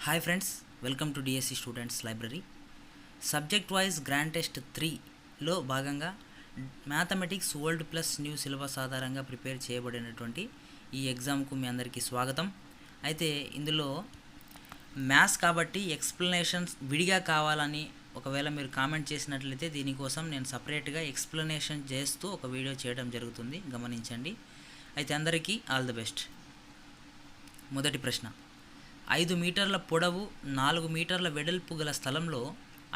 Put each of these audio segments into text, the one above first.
Hi friends, welcome to DSC students library. Subject wise grand test 3లో భాగంగా mathematics old plus new syllabus ఆధారంగా prepare చేయబడినటువంటి ఈ ఎగ్జామ్కు మీ అందరికీ స్వాగతం. అయితే ఇందులో మ్యాథ్స్ కాబట్టి ఎక్స్ప్లెనేషన్స్ విడిగా కావాలని ఒకవేళ మీరు కామెంట్ చేసినట్లయితే దీనికోసం నేను సపరేట్గా ఎక్స్ప్లెనేషన్ చేస్తూ ఒక వీడియో చేయడం జరుగుతుంది, గమనించండి. అయితే అందరికీ ఆల్ ది బెస్ట్. మొదటి ప్రశ్న, 5 మీటర్ల పొడవు 4 మీటర్ల వెడల్పు గల స్థలంలో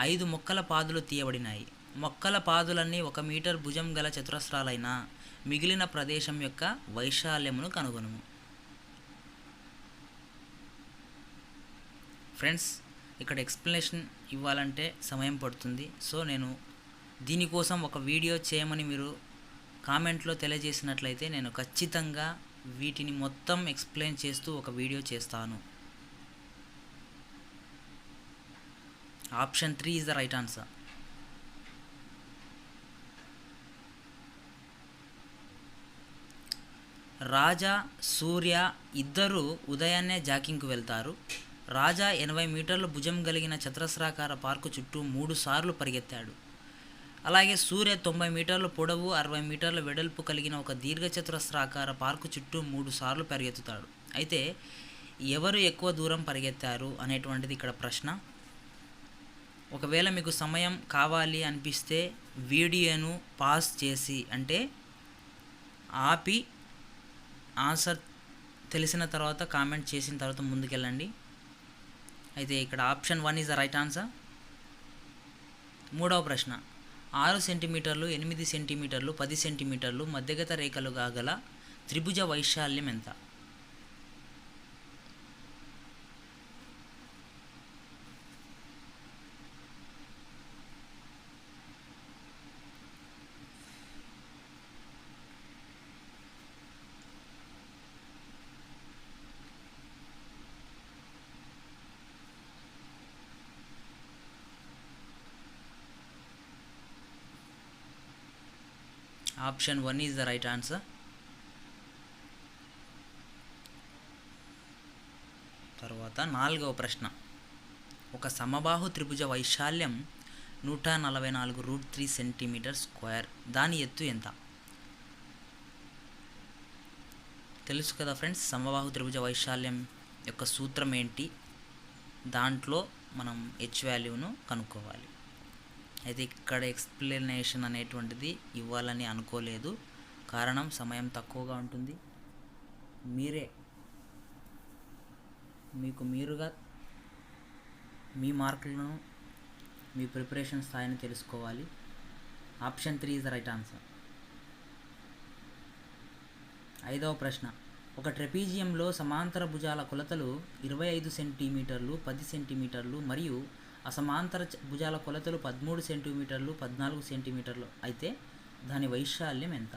5 మొక్కల పాదులు తీయబడినాయి. మొక్కల పాదులన్నీ 1 మీటర్ భుజం గల చతురస్రాలైన మిగిలిన ప్రదేశం యొక్క వైశాల్యమును కనుగొనుము. ఫ్రెండ్స్, ఇక్కడ ఎక్స్ప్లెనేషన్ ఇవ్వాలంటే సమయం పడుతుంది. సో నేను దీనికోసం ఒక వీడియో చేయమని మీరు కామెంట్లో తెలియజేసినట్లయితే నేను ఖచ్చితంగా వీటిని మొత్తం ఎక్స్ప్లెయిన్ చేస్తూ ఒక వీడియో చేస్తాను. Option 3 is the right answer. రాజా, సూర్య ఇద్దరూ ఉదయాన్నే జాకింగ్కు వెళ్తారు. రాజా 80 మీటర్ల భుజం కలిగిన చతురస్రాకార పార్కు చుట్టూ 3 సార్లు పరిగెత్తాడు. అలాగే సూర్య 90 మీటర్ల పొడవు 60 మీటర్ల వెడల్పు కలిగిన ఒక దీర్ఘచతురస్రాకార పార్కు చుట్టూ 3 సార్లు పరిగెత్తుతాడు. అయితే ఎవరు ఎక్కువ దూరం పరిగెత్తారు అనేటువంటిది ఇక్కడ ప్రశ్న. ఒకవేళ మీకు సమయం కావాలి అనిపిస్తే వీడియోను పాజ్ చేసి, అంటే ఆపి ఆన్సర్ తెలిసిన తర్వాత కామెంట్ చేసిన తర్వాత ముందుకెళ్ళండి. అయితే ఇక్కడ option 1 is the right answer. మూడవ ప్రశ్న, 6 సెంటీమీటర్లు 8 సెంటీమీటర్లు 10 సెంటీమీటర్లు మధ్యగత రేఖలుగా గల త్రిభుజ వైశాల్యం ఎంత? Option 1 is the right answer. తర్వాత 4వ ప్రశ్న, ఒక సమబాహు త్రిభుజ వైశాల్యం 144√3 సెంటీమీటర్ స్క్వేర్. దాని ఎత్తు ఎంత? తెలుసు కదా ఫ్రెండ్స్, సమబాహు త్రిభుజ వైశాల్యం యొక్క సూత్రం ఏంటి? దాంట్లో మనం హెచ్ వాల్యూను కనుక్కోవాలి. అయితే ఇక్కడ ఎక్స్ప్లెనేషన్ అనేటువంటిది ఇవ్వాలని అనుకోలేదు, కారణం సమయం తక్కువగా ఉంటుంది. మీరుగా మీ మార్కులను, మీ ప్రిపరేషన్ స్థాయిని తెలుసుకోవాలి. Option 3 is the right answer. 5వ ప్రశ్న, ఒక ట్రెపీజియంలో సమాంతర భుజాల కొలతలు 25 సెంటీమీటర్లు 10 సెంటీమీటర్లు మరియు అసమాంతర భుజాల కొలతలు 13 సెంటీమీటర్లు 14 సెంటీమీటర్లు అయితే దాని వైశాల్యం ఎంత?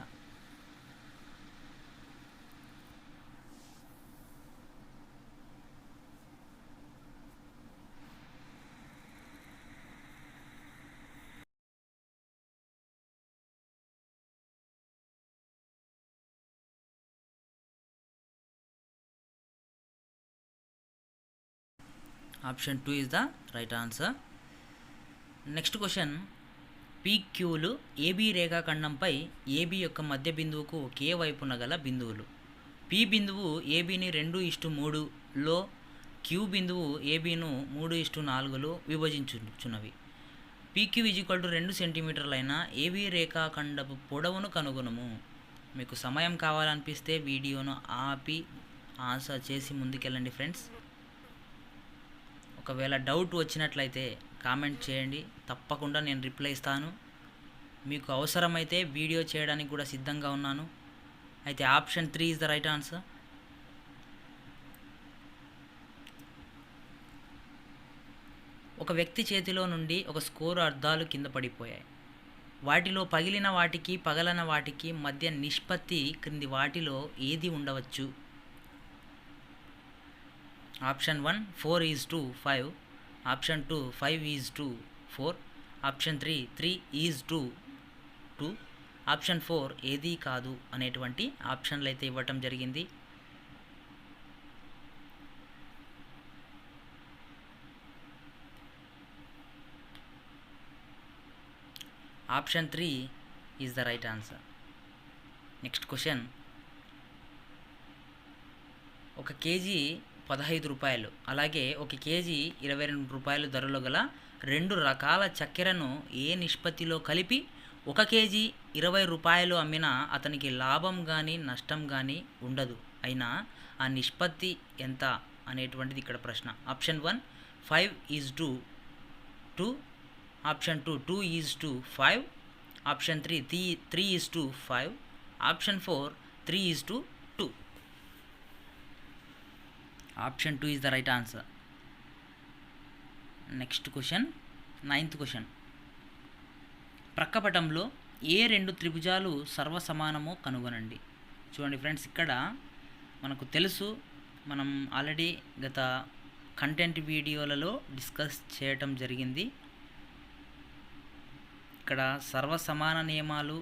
Option 2 is the right answer. Next question, పీక్యూలు ఏబీ రేఖాఖండంపై ఏబీ యొక్క మధ్య బిందువుకు ఒకే వైపున గల బిందువులు. పీ బిందువు ఏబీని 2:3లో, క్యూ బిందువు ఏబీను 3:4లో విభజించుచున్నవి. పీక్యూ ఈక్వల్ 2 సెంటీమీటర్లైన ఏబీ రేఖాఖండపు పొడవును కనుగొనము. మీకు సమయం కావాలనిపిస్తే వీడియోను ఆపి ఆన్సర్ చేసి ముందుకెళ్ళండి ఫ్రెండ్స్. ఒకవేళ డౌట్ వచ్చినట్లయితే కామెంట్ చేయండి, తప్పకుండా నేను రిప్లై ఇస్తాను. మీకు అవసరమైతే వీడియో చేయడానికి కూడా సిద్ధంగా ఉన్నాను. అయితే option 3 is the right answer. ఒక వ్యక్తి చేతిలో నుండి ఒక స్కోరు అద్దాలు కింద పడిపోయాయి. వాటిలో పగిలిన వాటికి పగలన వాటికి మధ్య నిష్పత్తి క్రింది వాటిలో ఏది ఉండవచ్చు? ఆప్షన్ 1 4:5, ఆప్షన్ 2 5:4, ఆప్షన్ 3 3:2, ఆప్షన్ 4 ఏదీ కాదు అనేటువంటి ఆప్షన్లు అయితే ఇవ్వటం జరిగింది. Option 3 is the right answer. Next question, ఒక కేజీ 15 రూపాయలు అలాగే ఒక కేజీ 22 రూపాయలు ధరలో గల 2 రకాల చక్కెరను ఏ నిష్పత్తిలో కలిపి 1 కేజీ 20 రూపాయలు అమ్మినా అతనికి లాభం కానీ నష్టం కానీ ఉండదు, అయినా ఆ నిష్పత్తి ఎంత అనేటువంటిది ఇక్కడ ప్రశ్న. Option 1 5:2, option 2 2:5, option 3 3:5, option 4 3:2. Option 2 is the right answer. Next question, 9th question. ప్రక్కపటంలో ఏ 2 త్రిభుజాలు సర్వసమానమో కనుగొనండి. చూడండి ఫ్రెండ్స్, ఇక్కడ మనకు తెలుసు, మనం ఆల్రెడీ గత కంటెంట్ వీడియోలలో డిస్కస్ చేయటం జరిగింది. ఇక్కడ సర్వసమాన నియమాలు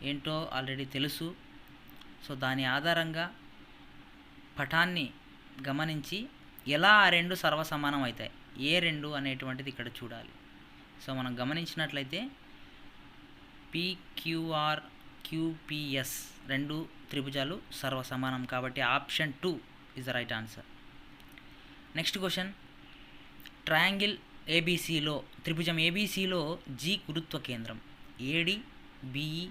ఏంటో ఆల్రెడీ తెలుసు. సో దాని ఆధారంగా పటాన్ని గమనించి ఎలా ఆ 2 సర్వసమానం అవుతాయి, ఏ 2 అనేటువంటిది ఇక్కడ చూడాలి. సో మనం గమనించినట్లయితే PQR QPS 2 త్రిభుజాలు సర్వసమానం కాబట్టి option 2 is the right answer. Next question, triangle ఏబీసీలో త్రిభుజం ఏబీసీలో G గురుత్వ కేంద్రం, AD BE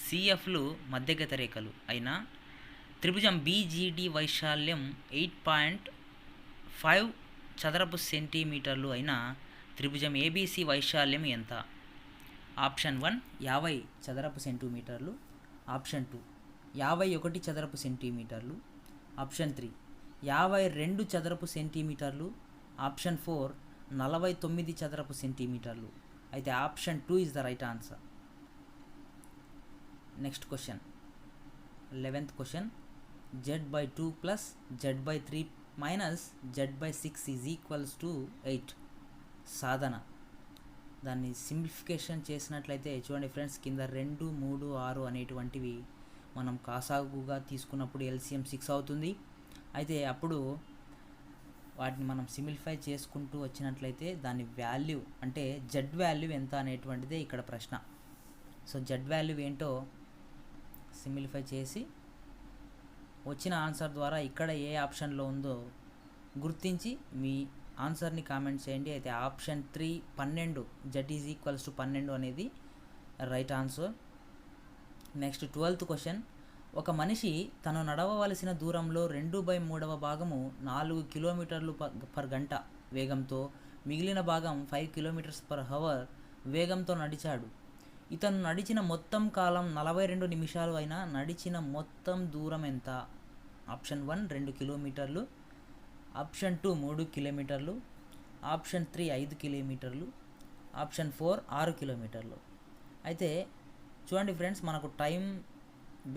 CFలు మధ్యగత రేఖలు అయినా త్రిభుజం BGD వైశాల్యం 8.5 చదరపు సెంటీమీటర్లు అయిన త్రిభుజం ABC వైశాల్యం ఎంత? ఆప్షన్ 1 50 చదరపు సెంటీమీటర్లు, ఆప్షన్ 2 51 చదరపు సెంటీమీటర్లు, ఆప్షన్ 3 52 చదరపు సెంటీమీటర్లు, ఆప్షన్ 4 49 చదరపు సెంటీమీటర్లు. అయితే option 2 is the right answer. Next question, 11th question. Z/2 plus Z/3 minus Z/6 is equals to 8 సాధన. దాన్ని సింప్లిఫికేషన్ చేసినట్లయితే చూడండి ఫ్రెండ్స్, కింద 2, 3, 6 అనేటువంటివి మనం కాసాగుగా తీసుకున్నప్పుడు LCM 6 అవుతుంది. అయితే అప్పుడు వాటిని మనం సింప్లిఫై చేసుకుంటూ వచ్చినట్లయితే దాని వాల్యూ అంటే Z వాల్యూ ఎంత అనేటువంటిదే ఇక్కడ ప్రశ్న. సో Z వాల్యూ ఏంటో సింప్లిఫై చేసి వచ్చిన ఆన్సర్ ద్వారా ఇక్కడ ఏ ఆప్షన్లో ఉందో గుర్తించి మీ ఆన్సర్ని కామెంట్ చేయండి. అయితే option 3 12 Z is equals to 12 అనేది right answer. Next 12th question. ఒక మనిషి తను నడవవలసిన దూరంలో 2/3వ భాగము 4 కిలోమీటర్లు పర్ గంట వేగంతో, మిగిలిన భాగం 5 km/h వేగంతో నడిచాడు. ఇతను నడిచిన మొత్తం కాలం 42 నిమిషాలు అయినా నడిచిన మొత్తం దూరం ఎంత? ఆప్షన్ 1 2 కిలోమీటర్లు, ఆప్షన్ 2 3 కిలోమీటర్లు, ఆప్షన్ 3 5 కిలోమీటర్లు, ఆప్షన్ 4 6 కిలోమీటర్లు. అయితే చూడండి ఫ్రెండ్స్, మనకు టైం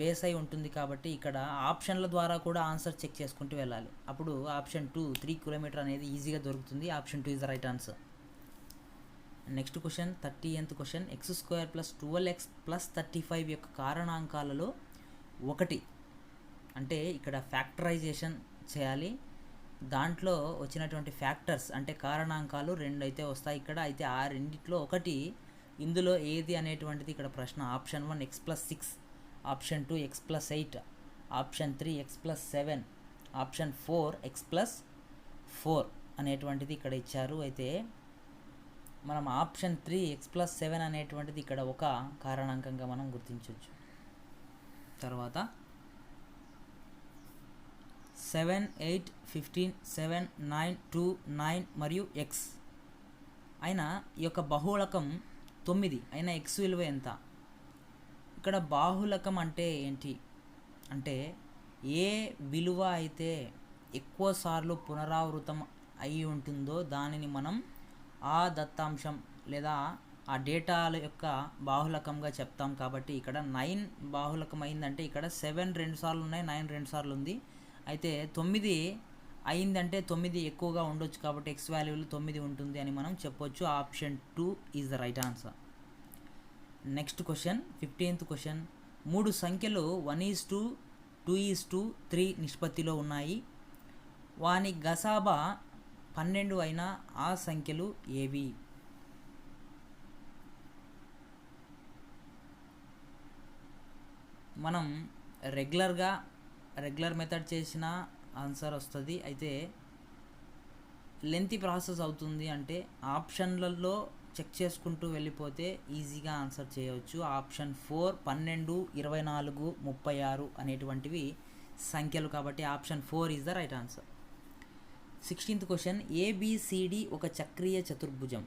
బేస్ అయి ఉంటుంది కాబట్టి ఇక్కడ ఆప్షన్ల ద్వారా కూడా ఆన్సర్ చెక్ చేసుకుంటూ వెళ్ళాలి. అప్పుడు ఆప్షన్ 2 3 కిలోమీటర్ అనేది ఈజీగా దొరుకుతుంది. Option 2 is the right answer. Next question, 30th question. x² + 12x + 35 యొక్క కారణాంకాలలో ఒకటి అంటే ఇక్కడ ఫ్యాక్టరైజేషన్ చేయాలి. దాంట్లో వచ్చినటువంటి ఫ్యాక్టర్స్ అంటే కారణాంకాలు 2 అయితే వస్తాయి ఇక్కడ. అయితే ఆ రెండిట్లో ఒకటి ఇందులో ఏది అనేటువంటిది ఇక్కడ ప్రశ్న. Option 1 x + 6, option 2 x + 8, option 3 x + 7, option 4 x + 4 అనేటువంటిది ఇక్కడ ఇచ్చారు. అయితే మనం ఆప్షన్ 3 x + 7 అనేటువంటిది ఇక్కడ ఒక కారణాంకంగా మనం గుర్తించవచ్చు. తర్వాత 7 8 15 7 9 2 9 మరియు x అయినా ఈ యొక్క బహుళకం 9 అయినా x విలువ ఎంత? ఇక్కడ బాహుళకం అంటే ఏంటి అంటే ఏ విలువ అయితే ఎక్కువ సార్లు పునరావృతం అయి ఉంటుందో దానిని మనం ఆ దత్తాంశం లేదా ఆ డేటాల యొక్క బాహుళకంగా చెప్తాం. కాబట్టి ఇక్కడ 9 బాహుళకం అయిందంటే ఇక్కడ 7 2 సార్లు ఉన్నాయి, 9 2 సార్లు ఉంది. అయితే 9 అయిందంటే 9 ఎక్కువగా ఉండొచ్చు కాబట్టి x వాల్యూలు 9 ఉంటుంది అని మనం చెప్పొచ్చు. Option 2 is the right answer. Next question, 15th question. 3 సంఖ్యలు 1:2 2:3 నిష్పత్తిలో ఉన్నాయి. వాని గసాబా 12 అయిన ఆ సంఖ్యలు ఏవి? మనం రెగ్యులర్ మెథడ్ చేసిన ఆన్సర్ వస్తుంది. అయితే లెంతీ ప్రాసెస్ అవుతుంది అంటే ఆప్షన్లలో చెక్ చేసుకుంటూ వెళ్ళిపోతే ఈజీగా ఆన్సర్ చేయవచ్చు. ఆప్షన్ 4 12, 24, 36 అనేటువంటివి సంఖ్యలు కాబట్టి option 4 is the right answer. 16th question, ABCD ఒక చక్రీయ చతుర్భుజం.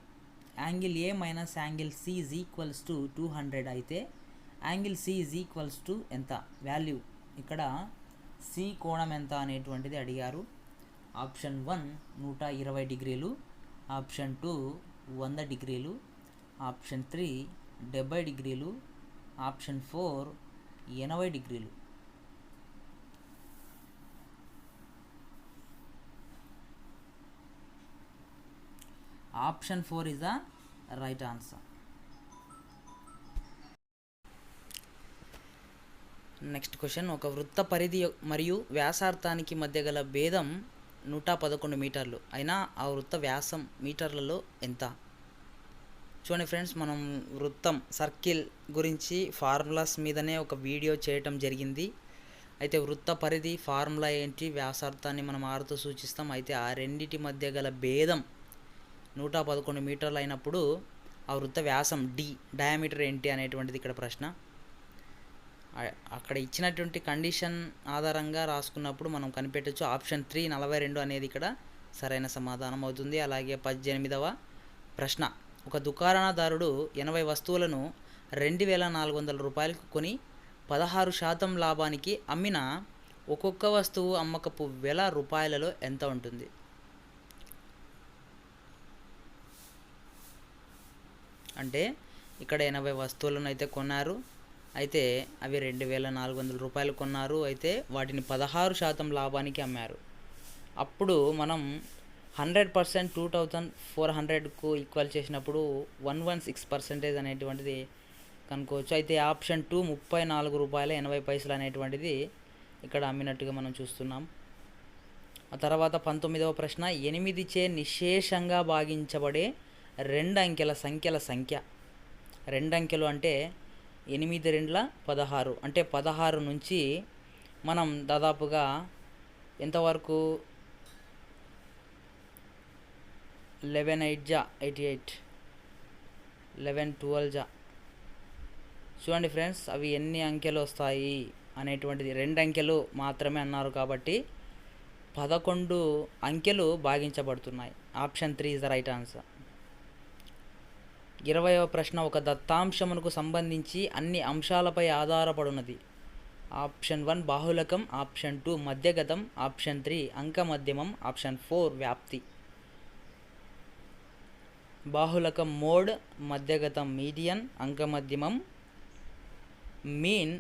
Angle A minus angle C is equals to 200 అయితే angle C is equals to ఎంత వాల్యూ? ఇక్కడ సి కోణం ఎంత అనేటువంటిది అడిగారు. ఆప్షన్ 1 120 డిగ్రీలు, ఆప్షన్ 2 100 డిగ్రీలు, ఆప్షన్ 3 70 డిగ్రీలు, ఆప్షన్ 4 80 డిగ్రీలు. Option 4 is the right answer. Next question, ఒక వృత్త పరిధి మరియు వ్యాసార్థానికి మధ్య గల భేదం 111 మీటర్లు అయినా ఆ వృత్త వ్యాసం మీటర్లలో ఎంత? చూడండి ఫ్రెండ్స్, మనం వృత్తం సర్కిల్ గురించి ఫార్ములాస్ మీదనే ఒక వీడియో చేయటం జరిగింది. అయితే వృత్త పరిధి ఫార్ములా ఏంటి, వ్యాసార్థాన్ని మనం ఆరుతో సూచిస్తాం. అయితే ఆ రెండింటి మధ్య గల భేదం 111 మీటర్లు అయినప్పుడు ఆ వృత్త వ్యాసం డయామీటర్ ఏంటి అనేటువంటిది ఇక్కడ ప్రశ్న. అక్కడ ఇచ్చినటువంటి కండిషన్ ఆధారంగా రాసుకున్నప్పుడు మనం కనిపెట్టవచ్చు. ఆప్షన్ 3 42 అనేది ఇక్కడ సరైన సమాధానం అవుతుంది. అలాగే 18వ ప్రశ్న, ఒక దుకాణదారుడు 80 వస్తువులను 2400 రూపాయలకు కొని 16% లాభానికి అమ్మిన ఒక్కొక్క వస్తువు అమ్మకపు వెల రూపాయలలో ఎంత ఉంటుంది? అంటే ఇక్కడ 80 వస్తువులను అయితే కొన్నారు. అయితే అవి 2400 రూపాయలు కొన్నారు. అయితే వాటిని 16% లాభానికి అమ్మారు. అప్పుడు మనం 100% 2400కు ఈక్వల్ చేసినప్పుడు 116% అనేటువంటిది కనుక్కోవచ్చు. అయితే ఆప్షన్ 2 34 రూపాయల 80 పైసలు అనేటువంటిది ఇక్కడ అమ్మినట్టుగా మనం చూస్తున్నాం. ఆ తర్వాత 19వ ప్రశ్న, 8చే నిశేషంగా భాగించబడే 2 అంకెల సంఖ్యల సంఖ్య. 2 అంకెలు అంటే 8 2 16, అంటే 16 నుంచి మనం దాదాపుగా ఎంతవరకు 11 8 జా 88, 11 12 జా. చూడండి ఫ్రెండ్స్, అవి ఎన్ని అంకెలు వస్తాయి అనేటువంటిది 2 అంకెలు మాత్రమే అన్నారు కాబట్టి 11 అంకెలు భాగించబడుతున్నాయి. Option 3 is the right answer. 20వ ప్రశ్న, ఒక దత్తాంశమునకు సంబంధించి అన్ని అంశాలపై ఆధారపడున్నది. ఆప్షన్ 1 బాహుళకం, ఆప్షన్ 2 మధ్యగతం, ఆప్షన్ 3 అంక మధ్యమం, ఆప్షన్ 4 వ్యాప్తి. బాహుళకం మోడ్, మధ్యగతం మీడియన్, అంక మధ్యమం మీన్,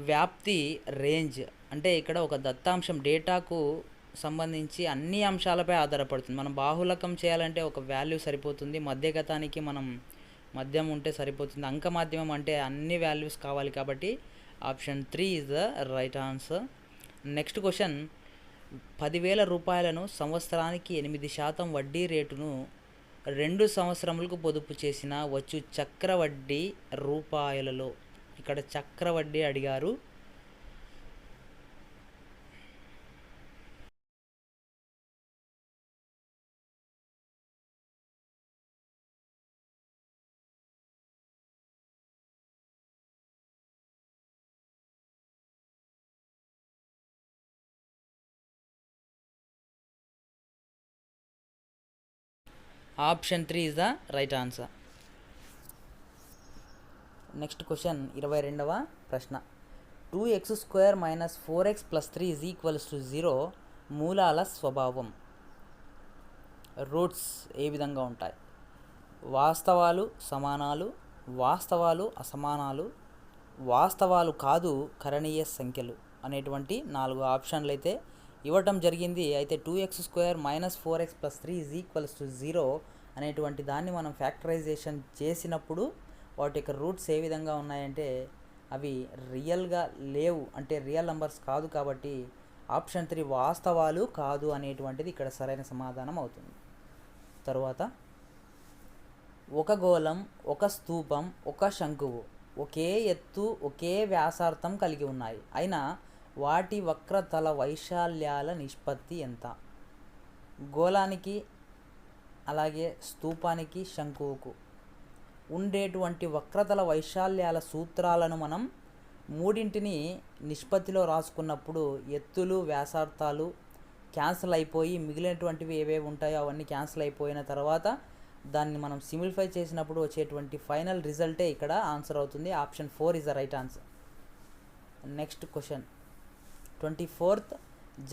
వ్యాప్తి రేంజ్. అంటే ఇక్కడ ఒక దత్తాంశం డేటాకు సంబంధించి అన్ని అంశాలపై ఆధారపడుతుంది. మనం బాహుళకం చేయాలంటే ఒక వాల్యూ సరిపోతుంది, మధ్యగతానికి మనం మధ్యం ఉంటే సరిపోతుంది, అంక మాధ్యమం అంటే అన్ని వాల్యూస్ కావాలి కాబట్టి option 3 is the right answer. Next question, 10,000 రూపాయలను సంవత్సరానికి 8% వడ్డీ రేటును 2 సంవత్సరములకు పొదుపు చేసిన వచ్చు చక్రవడ్డీ రూపాయలలో. ఇక్కడ చక్రవడ్డీ అడిగారు. Option 3 is the right answer. Next question, 22వ ప్రశ్న, 2x² - 4x + 3 = 0 మూలాల స్వభావం, రూట్స్ ఏ విధంగా ఉంటాయి? వాస్తవాలు సమానాలు, వాస్తవాలు అసమానాలు, వాస్తవాలు కాదు కరణీయ సంఖ్యలు అనేటువంటి 4 ఆప్షన్లు అయితే ఇవ్వటం జరిగింది. అయితే 2x² - 4x + 3 = 0 అనేటువంటి దాన్ని మనం ఫ్యాక్టరైజేషన్ చేసినప్పుడు వాటి యొక్క రూట్స్ ఏ విధంగా ఉన్నాయంటే అవి రియల్గా లేవు, అంటే రియల్ నంబర్స్ కాదు. కాబట్టి ఆప్షన్ 3 వాస్తవాలు కాదు అనేటువంటిది ఇక్కడ సరైన సమాధానం అవుతుంది. తరువాత, ఒక గోళం, ఒక స్తూపం, ఒక శంకువు ఒకే ఎత్తు ఒకే వ్యాసార్థం కలిగి ఉన్నాయి, అయినా వాటి వక్రతల వైశాల్యాల నిష్పత్తి ఎంత? గోళానికి అలాగే స్తూపానికి శంకువుకు ఉండేటువంటి వక్రతల వైశాల్యాల సూత్రాలను మనం మూడింటిని నిష్పత్తిలో రాసుకున్నప్పుడు ఎత్తులు వ్యాసార్థాలు క్యాన్సిల్ అయిపోయి మిగిలినటువంటివి ఏవేవి ఉంటాయో అవన్నీ క్యాన్సిల్ అయిపోయిన తర్వాత దాన్ని మనం సిమిలిఫై చేసినప్పుడు వచ్చేటువంటి ఫైనల్ రిజల్టే ఇక్కడ ఆన్సర్ అవుతుంది. Option 4 is the right answer. Next question, 24th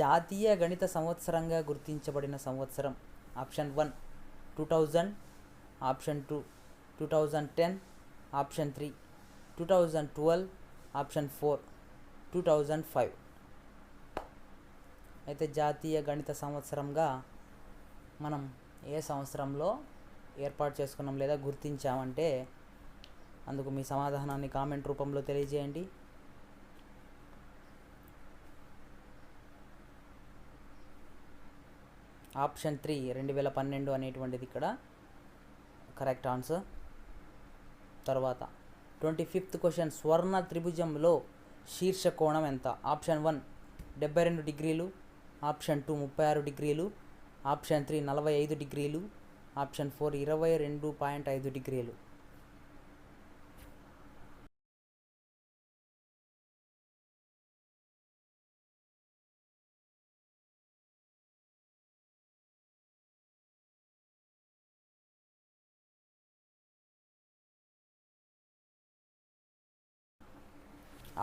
జాతీయ గణిత సంవత్సరంగా గుర్తించబడిన సంవత్సరం. Option 1 2000, option 2 2010, option 3 2012, option 4 2005. అయితే జాతీయ గణిత సంవత్సరంగా మనం ఏ సంవత్సరంలో ఏర్పాటు చేసుకున్నాం లేదా గుర్తించామంటే అందుకు మీ సమాధానాన్ని కామెంట్ రూపంలో తెలియజేయండి. ఆప్షన్ 3 2012 అనేటువంటిది ఇక్కడ కరెక్ట్ ఆన్సర్. తర్వాత 25th క్వశ్చన్, స్వర్ణ త్రిభుజంలో శీర్ష కోణం ఎంత? ఆప్షన్ 1 72 డిగ్రీలు, ఆప్షన్ 2 36 డిగ్రీలు, ఆప్షన్ 3 45 డిగ్రీలు, ఆప్షన్ 4 22.5 డిగ్రీలు.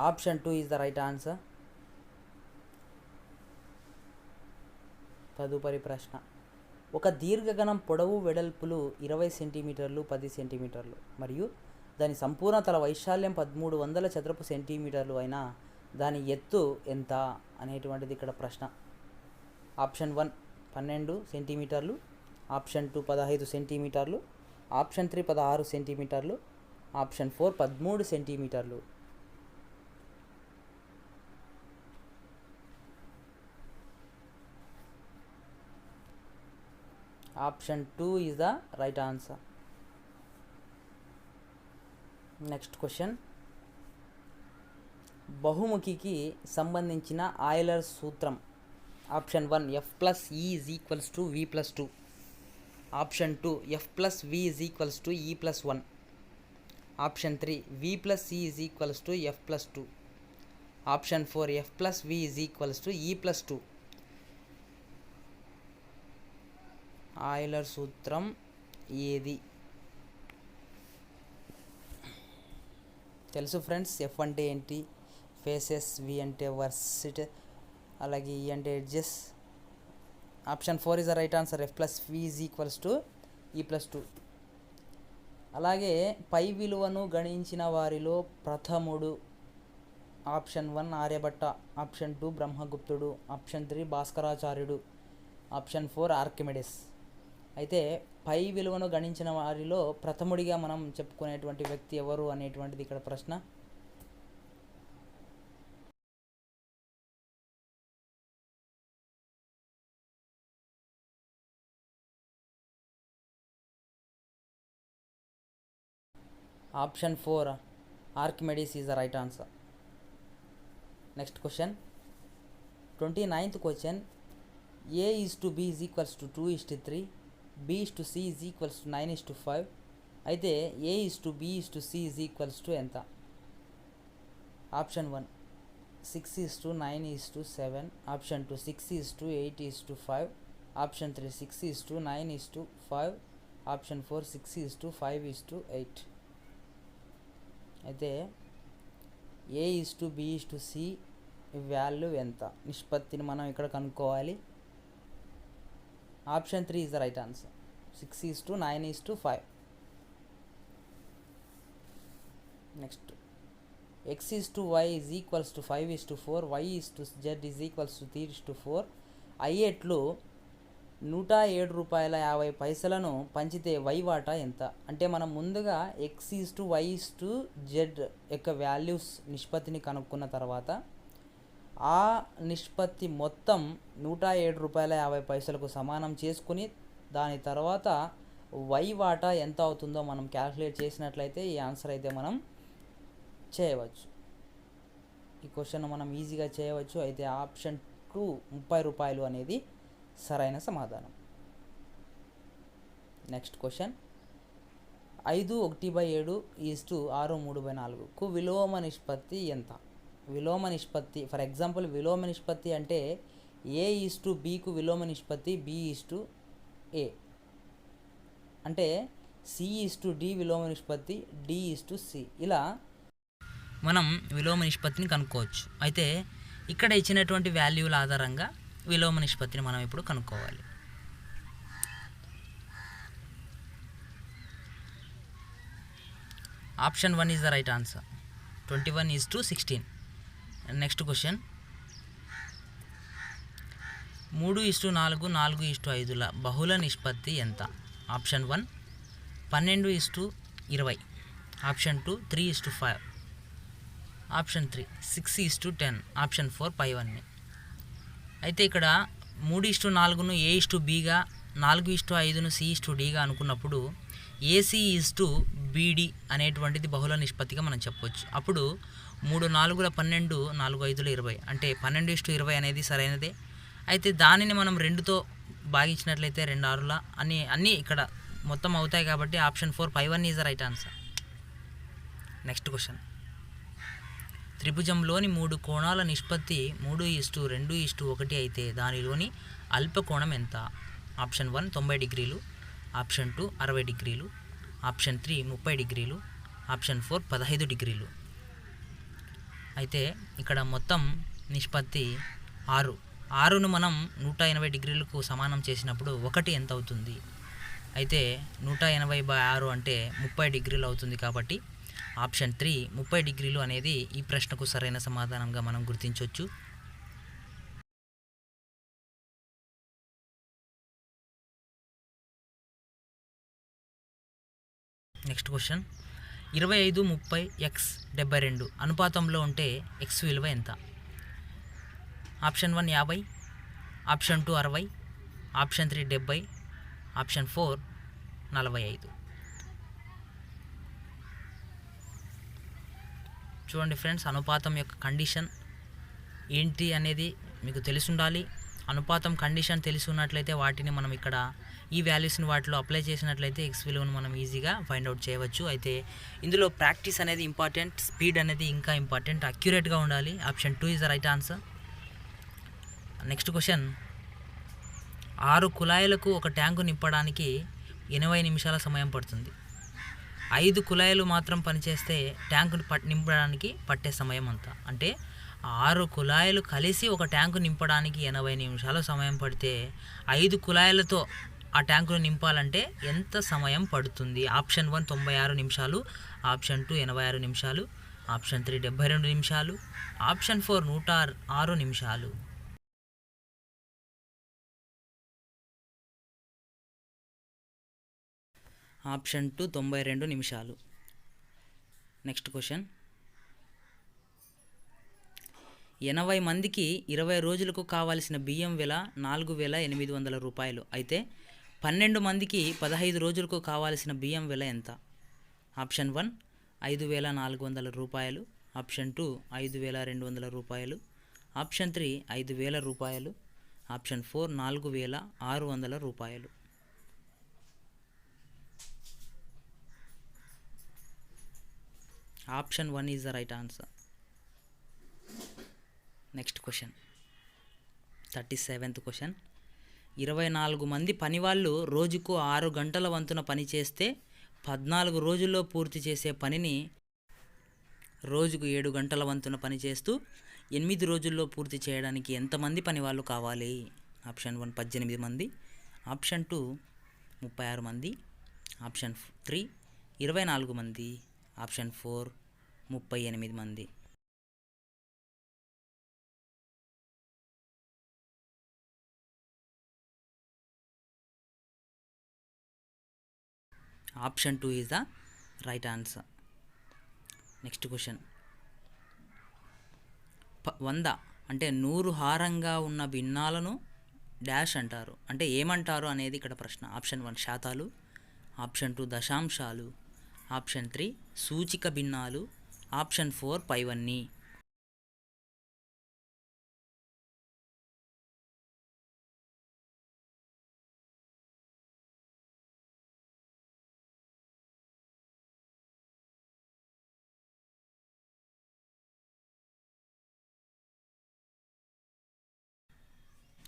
Option 2 is the right answer. తదుపరి ప్రశ్న, ఒక దీర్ఘగణం పొడవు వెడల్పులు 20 సెంటీమీటర్లు 10 సెంటీమీటర్లు మరియు దాని సంపూర్ణతల వైశాల్యం 1300 చదరపు సెంటీమీటర్లు అయినా దాని ఎత్తు ఎంత అనేటువంటిది ఇక్కడ ప్రశ్న. ఆప్షన్ 1 12 సెంటీమీటర్లు, ఆప్షన్ 2 15 సెంటీమీటర్లు, ఆప్షన్ 3 16 సెంటీమీటర్లు, ఆప్షన్ 4 13 సెంటీమీటర్లు. Option 2 is the right answer. Next question, బహుముఖికి సంబంధించిన ఆయిలర్ సూత్రం. Option 1 F+E = V+2, option 2 F+V = E+1, option 3 V+E = F+2, option 4 F+V = E+2. Euler సూత్రం ఏది? తెలుసు ఫ్రెండ్స్, ఎఫ్ అంటే ఏంటి, ఫేసెస్, వి అంటే వర్సిట్, అలాగే ఈ అంటే edges. Option 4 is the right answer. F+V = E+2. అలాగే పై విలువను గణించిన వారిలో ప్రథముడు. ఆప్షన్ 1 ఆర్యభట్ట, ఆప్షన్ 2 బ్రహ్మగుప్తుడు, ఆప్షన్ 3 భాస్కరాచార్యుడు, ఆప్షన్ 4 ఆర్కిమెడిస్. అయితే పై విలువను గణించిన వారిలో ప్రథముడిగా మనం చెప్పుకునేటువంటి వ్యక్తి ఎవరు అనేటువంటిది ఇక్కడ ప్రశ్న. Option 4 Archimedes is the right answer. Next question, 29th question, A:B = 2:3, B:C = 9:5. అయితే A:B:C ఎంత? Option 1 6:9:7, option 2 6:8:5, option 3 6:9:5, option 4 6:5:8. అయితే A:B:C వాల్యూ ఎంత? నిష్పత్తిని మనం ఇక్కడ కనుక్కోవాలి. Option 3 is the right answer. 6:9:5. Next, X:Y = 5:4, Y:Z = 3:4. అయ్యేట్లు 107 రూపాయలను పంచితే Y వాటా ఎంత? అంటే మనం ముందుగా X:Y:Z యొక్క వాల్యూస్ నిష్పత్తిని కనుక్కున్న తర్వాత ఆ నిష్పత్తి మొత్తం 107 రూపాయల 50 పైసలకు సమానం చేసుకుని దాని తర్వాత Y వాటా ఎంత అవుతుందో మనం క్యాల్కులేట్ చేసినట్లయితే ఈ ఆన్సర్ అయితే మనం చేయవచ్చు. ఈ క్వశ్చన్ మనం ఈజీగా చేయవచ్చు. అయితే ఆప్షన్ 2 ₹30 అనేది సరైన సమాధానం. నెక్స్ట్ క్వశ్చన్ 5:1/7 ఈస్టు 6:3/4కు విలోమ నిష్పత్తి ఎంత? విలోమ నిష్పత్తి, ఫర్ ఎగ్జాంపుల్ విలోమ నిష్పత్తి అంటే A:Bకు విలోమ నిష్పత్తి B:A, అంటే C:D విలోమ నిష్పత్తి D:C. ఇలా మనం విలోమ నిష్పత్తిని కనుక్కోవచ్చు. అయితే ఇక్కడ ఇచ్చినటువంటి వాల్యూల ఆధారంగా విలోమ నిష్పత్తిని మనం ఇప్పుడు కనుక్కోవాలి. Option 1 is the right answer. 21:16. Next question 3:4, 4:5ల బహుళ నిష్పత్తి ఎంత? Option 1 12:20, option 2 3:5, option 3 6:10, option 4 5:1. అయితే ఇక్కడ 3:4ను A:B గా, 4:5ను C:Dగా అనుకున్నప్పుడు AC:BD అనేటువంటిది బహుళ నిష్పత్తిగా మనం చెప్పవచ్చు. అప్పుడు 3 4 12, 4 5 20, అంటే 12:20 అనేది సరైనదే. అయితే దానిని మనం 2తో భాగించినట్లయితే 2 6ల అన్నీ ఇక్కడ మొత్తం అవుతాయి కాబట్టి option 4 5:1 is the right answer. Next question త్రిభుజంలోని 3 కోణాల నిష్పత్తి 3:2:1 అయితే దానిలోని అల్పకోణం ఎంత? ఆప్షన్ 1 90 డిగ్రీలు, ఆప్షన్ 2 60 డిగ్రీలు, ఆప్షన్ 3 30 డిగ్రీలు, ఆప్షన్ 4 15 డిగ్రీలు. అయితే ఇక్కడ మొత్తం నిష్పత్తి 6ను మనం 180 డిగ్రీలకు సమానం చేసినప్పుడు 1 ఎంత అవుతుంది? అయితే 180/6 అంటే 30 డిగ్రీలు అవుతుంది. కాబట్టి ఆప్షన్ 3 30 డిగ్రీలు అనేది ఈ ప్రశ్నకు సరైన సమాధానంగా మనం గుర్తించవచ్చు. నెక్స్ట్ క్వశ్చన్ 25, 30, x 72 అనుపాతంలో ఉంటే x విలువ ఎంత? Option 1 50, option 2 60, option 3 70, option 4 45. చూడండి ఫ్రెండ్స్, అనుపాతం యొక్క కండిషన్ ఏంటి అనేది మీకు తెలిసి ఉండాలి. అనుపాతం కండిషన్ తెలిసి ఉన్నట్లయితే వాటిని మనం ఇక్కడ ఈ వాల్యూస్ని వాటిలో అప్లై చేసినట్లయితే ఎక్స్ విలువను మనం ఈజీగా ఫైండ్ అవుట్ చేయవచ్చు. అయితే ఇందులో ప్రాక్టీస్ అనేది ఇంపార్టెంట్, స్పీడ్ అనేది ఇంకా ఇంపార్టెంట్, అక్యురేట్గా ఉండాలి. Option 2 is the right answer. Next question 6 కుళాయిలకు ఒక ట్యాంకు నింపడానికి 80 నిమిషాల సమయం పడుతుంది. 5 కుళాయిలు మాత్రం పనిచేస్తే ట్యాంకు నింపడానికి పట్టే సమయం అంతా. అంటే 6 కుళాయిలు కలిసి ఒక ట్యాంకు నింపడానికి 80 నిమిషాలు సమయం పడితే 5 కుళాయిలతో ఆ ట్యాంకును నింపాలంటే ఎంత సమయం పడుతుంది? ఆప్షన్ 1 96 నిమిషాలు, ఆప్షన్ 2 86 నిమిషాలు, ఆప్షన్ 3 72 నిమిషాలు, ఆప్షన్ 4 106 నిమిషాలు. ఆప్షన్ 2 92 నిమిషాలు. నెక్స్ట్ క్వశ్చన్ 80 మందికి 20 రోజులకు కావాల్సిన బియ్యం వెల 4,800 రూపాయలు. అయితే 12 మందికి 15 రోజులకు కావాల్సిన బియ్యం వెల ఎంత? ఆప్షన్ 1 5,400 రూపాయలు, ఆప్షన్ 2 5,200 రూపాయలు, ఆప్షన్ 3 5,000 రూపాయలు, ఆప్షన్ 4 4,600 రూపాయలు. Option 1 is the right answer. Next question 37th question 24 మంది పనివాళ్ళు రోజుకు 6 గంటల వంతున పని చేస్తే 14 రోజుల్లో పూర్తి చేసే పనిని రోజుకు 7 గంటల వంతున పని చేస్తూ 8 రోజుల్లో పూర్తి చేయడానికి ఎంతమంది పనివాళ్ళు కావాలి? ఆప్షన్ 1 18 మంది, ఆప్షన్ 2 36 మంది, ఆప్షన్ 3 24 మంది, ఆప్షన్ 4 38 మంది. Option 2 is the right answer. Next question 100 అంటే 100 హారంగా ఉన్న భిన్నాలను డాష్ అంటారు. అంటే ఏమంటారు అనేది ఇక్కడ ప్రశ్న. ఆప్షన్ 1 శాతాలు, ఆప్షన్ 2 దశాంశాలు, ఆప్షన్ 3 సూచిక భిన్నాలు, ఆప్షన్ 4 పైవన్నీ.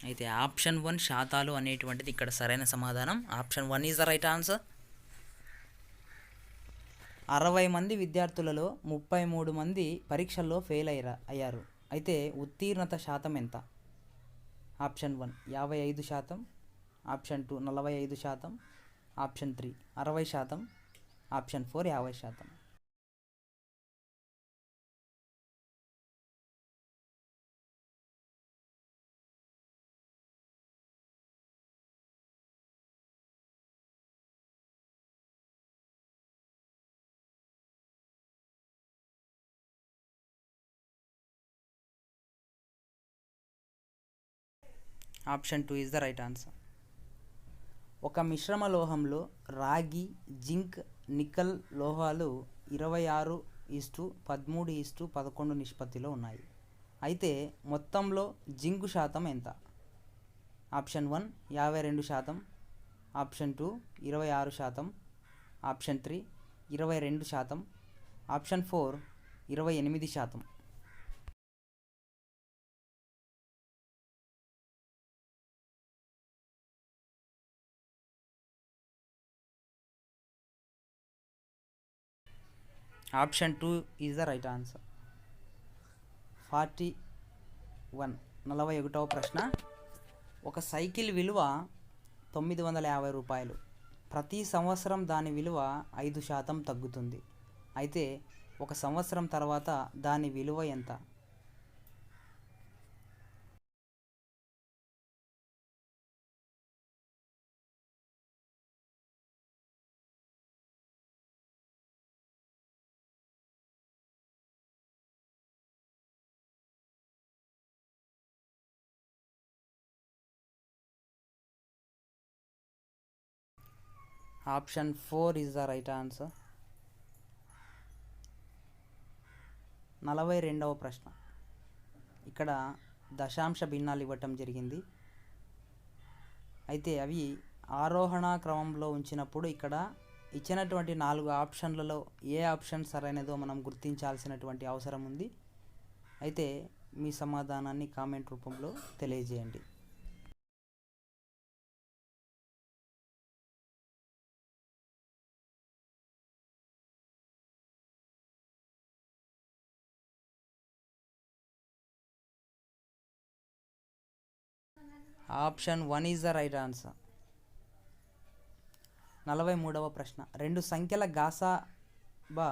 అయితే ఆప్షన్ 1 శాతాలు అనేటువంటిది ఇక్కడ సరైన సమాధానం. Option 1 is the right answer. 60 మంది విద్యార్థులలో 33 మంది పరీక్షల్లో ఫెయిల్ అయ్యారు. అయితే ఉత్తీర్ణత శాతం ఎంత? Option 1 55%, option 2 45%, option 3 60%, option 4 50%. Option 2 is the right answer. ఒక మిశ్రమ లోహంలో రాగి, జింక్, నికెల్ లోహాలు 26:13:11 నిష్పత్తిలో ఉన్నాయి. అయితే మొత్తంలో జింకు శాతం ఎంత? Option 1 52%, option 2 26%, option 3 22%, option 4 28%. Option 2 is the right answer. 41వ ప్రశ్న. ఒక సైకిల్ విలువ 950 రూపాయలు. ప్రతి సంవత్సరం దాని విలువ 5% తగ్గుతుంది. అయితే ఒక సంవత్సరం తర్వాత దాని విలువ ఎంత? Option 4 is the right answer. 42వ ప్రశ్న. ఇక్కడ దశాంశ భిన్నాలు ఇవ్వటం జరిగింది. అయితే అవి ఆరోహణ క్రమంలో ఉంచినప్పుడు ఇక్కడ ఇచ్చినటువంటి 4 ఆప్షన్లలో ఏ ఆప్షన్ సరైనదో మనం గుర్తించాల్సినటువంటి అవసరం ఉంది. అయితే మీ సమాధానాన్ని కామెంట్ రూపంలో తెలియజేయండి. Option 1 is the right answer. 43వ ప్రశ్న. 2 సంఖ్యల గాసాబా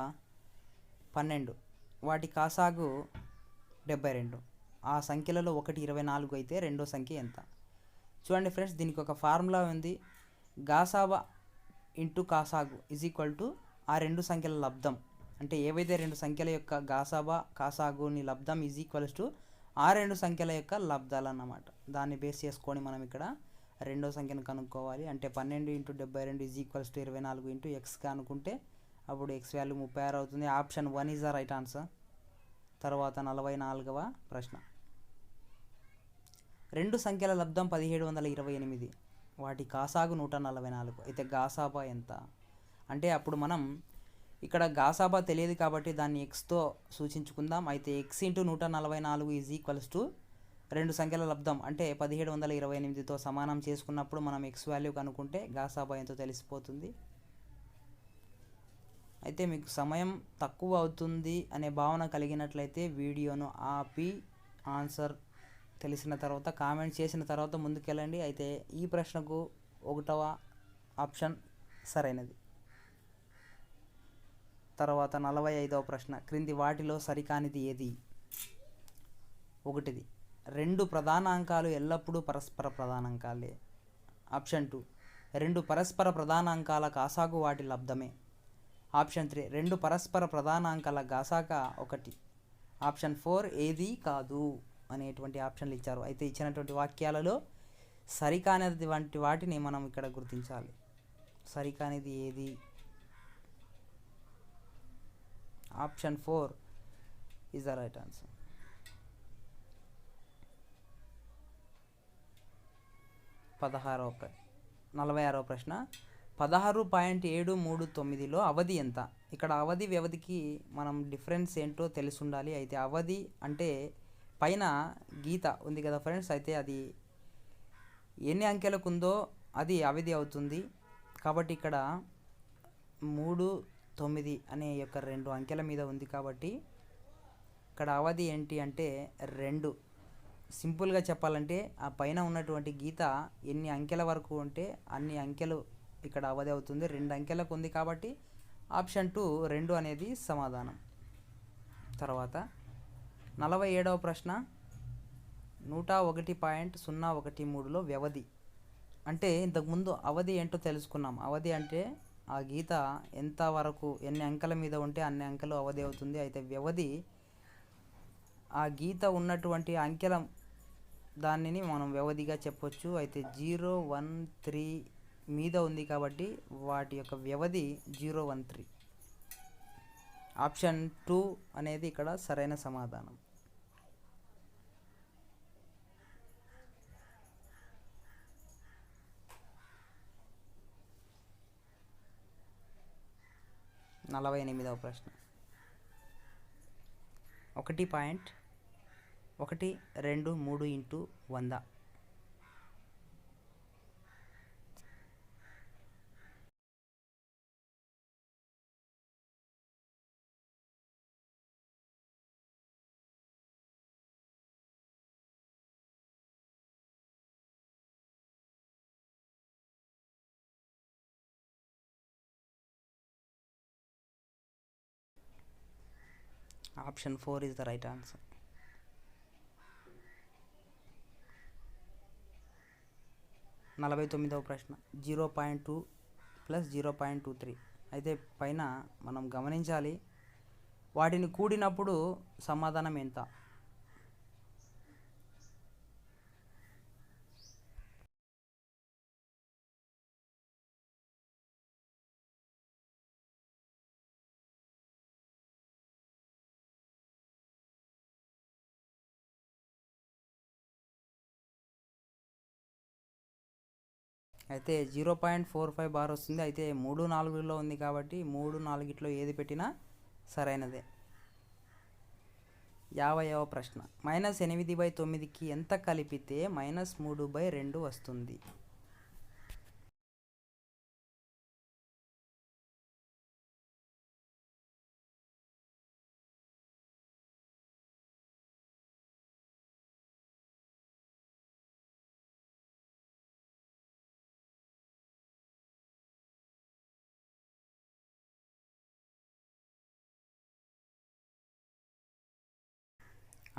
12, వాటి కాసాగు 72. ఆ సంఖ్యలలో ఒకటి 24 అయితే రెండో సంఖ్య ఎంత? చూడండి ఫ్రెండ్స్, దీనికి ఒక ఫార్ములా ఉంది. గాసాబా ఇంటూ కాసాగు ఈజ్ ఈక్వల్ టు ఆ రెండు సంఖ్యల లబ్ధం. అంటే ఏవైతే రెండు సంఖ్యల యొక్క గాసాబా కాసాగుని లబ్ధం ఈజ్ ఈక్వల్స్ టు ఆ రెండు సంఖ్యల యొక్క లబ్ధాలు అన్నమాట. దాన్ని బేస్ చేసుకొని మనం ఇక్కడ రెండో సంఖ్యను కనుక్కోవాలి. అంటే 12 × 72 ఈజ్ ఈక్వల్స్ టు 24 ఇంటూ ఎక్స్గా అనుకుంటే అప్పుడు ఎక్స్ వాల్యూ 36 అవుతుంది. Option 1 is the right answer. తర్వాత 44వ ప్రశ్న. 2 సంఖ్యల లబ్ధం 1728, వాటి కాసాగు 144. అయితే గాసాబా ఎంత? అంటే అప్పుడు మనం ఇక్కడ గాసాబా తెలియదు కాబట్టి దాన్ని ఎక్స్తో సూచించుకుందాం. అయితే X into 144 is equals to రెండు సంఖ్యల లబ్ధం అంటే 1728తో సమానం చేసుకున్నప్పుడు మనం ఎక్స్ వాల్యూ కనుక్కుంటే గాసాబా ఎంతో తెలిసిపోతుంది. అయితే మీకు సమయం తక్కువ అవుతుంది అనే భావన కలిగినట్లయితే వీడియోను ఆపి ఆన్సర్ తెలిసిన తర్వాత కామెంట్ చేసిన తర్వాత ముందుకెళ్ళండి. అయితే ఈ ప్రశ్నకు 1వ ఆప్షన్ సరైనది. తర్వాత 45వ ప్రశ్న. క్రింది వాటిలో సరికానిది ఏది? 1 రెండు ప్రధానాంకాలు ఎల్లప్పుడూ పరస్పర ప్రధానాంకాలే. ఆప్షన్ 2 రెండు పరస్పర ప్రధానాంకాల కాసాగు వాటి లబ్ధమే. ఆప్షన్ 3 రెండు పరస్పర ప్రధానాంకాల గాసాక 1. ఆప్షన్ 4 ఏది కాదు అనేటువంటి ఆప్షన్లు ఇచ్చారు. అయితే ఇచ్చినటువంటి వాక్యాలలో సరికానిది వంటి వాటిని మనం ఇక్కడ గుర్తించాలి. సరికానిది ఏది? Option 4 is the right answer. 46వ ప్రశ్న 16.739లో అవధి ఎంత? ఇక్కడ అవధి వ్యవధికి మనం డిఫరెన్స్ ఏంటో తెలిసి ఉండాలి. అయితే అవధి అంటే పైన గీత ఉంది కదా ఫ్రెండ్స్, అయితే అది ఎన్ని అంకెలకు ఉందో అది అవధి అవుతుంది. కాబట్టి ఇక్కడ 3, 9 అనే యొక్క 2 అంకెల మీద ఉంది కాబట్టి ఇక్కడ అవధి ఏంటి అంటే 2. సింపుల్గా చెప్పాలంటే ఆ పైన ఉన్నటువంటి గీత ఎన్ని అంకెల వరకు ఉంటే అన్ని అంకెలు ఇక్కడ అవధి అవుతుంది. 2 అంకెలకు ఉంది కాబట్టి ఆప్షన్ 2 2 అనేది సమాధానం. తర్వాత 47వ ప్రశ్న 101.013లో వ్యవధి అంటే ఇంతకుముందు అవధి ఏంటో తెలుసుకున్నాం. అవధి అంటే ఆ గీత ఎంత వరకు ఎన్ని అంకెల మీద ఉంటే అన్ని అంకెలు అవధి అవుతుంది. అయితే వ్యవధి ఆ గీత ఉన్నటువంటి అంకెల దానిని మనం వ్యవధిగా చెప్పొచ్చు. అయితే 013 మీద ఉంది కాబట్టి వాటి యొక్క వ్యవధి 013. ఆప్షన్ 2 అనేది ఇక్కడ సరైన సమాధానం. నలభై 48వ ప్రశ్న 1.123 into 100. Option 4 is the right answer. 49వ ప్రశ్న 0.2 + 0.23. అయితే పైన మనం గమనించాలి వాటిని కూడినప్పుడు సమాధానం ఎంత? అయితే 0.45 బార్ వస్తుంది. అయితే 3, 4లో ఉంది కాబట్టి 3, 4 ఏది పెట్టినా సరైనదే. 50వ ప్రశ్న -8/9కి ఎంత కలిపితే -3/2 వస్తుంది?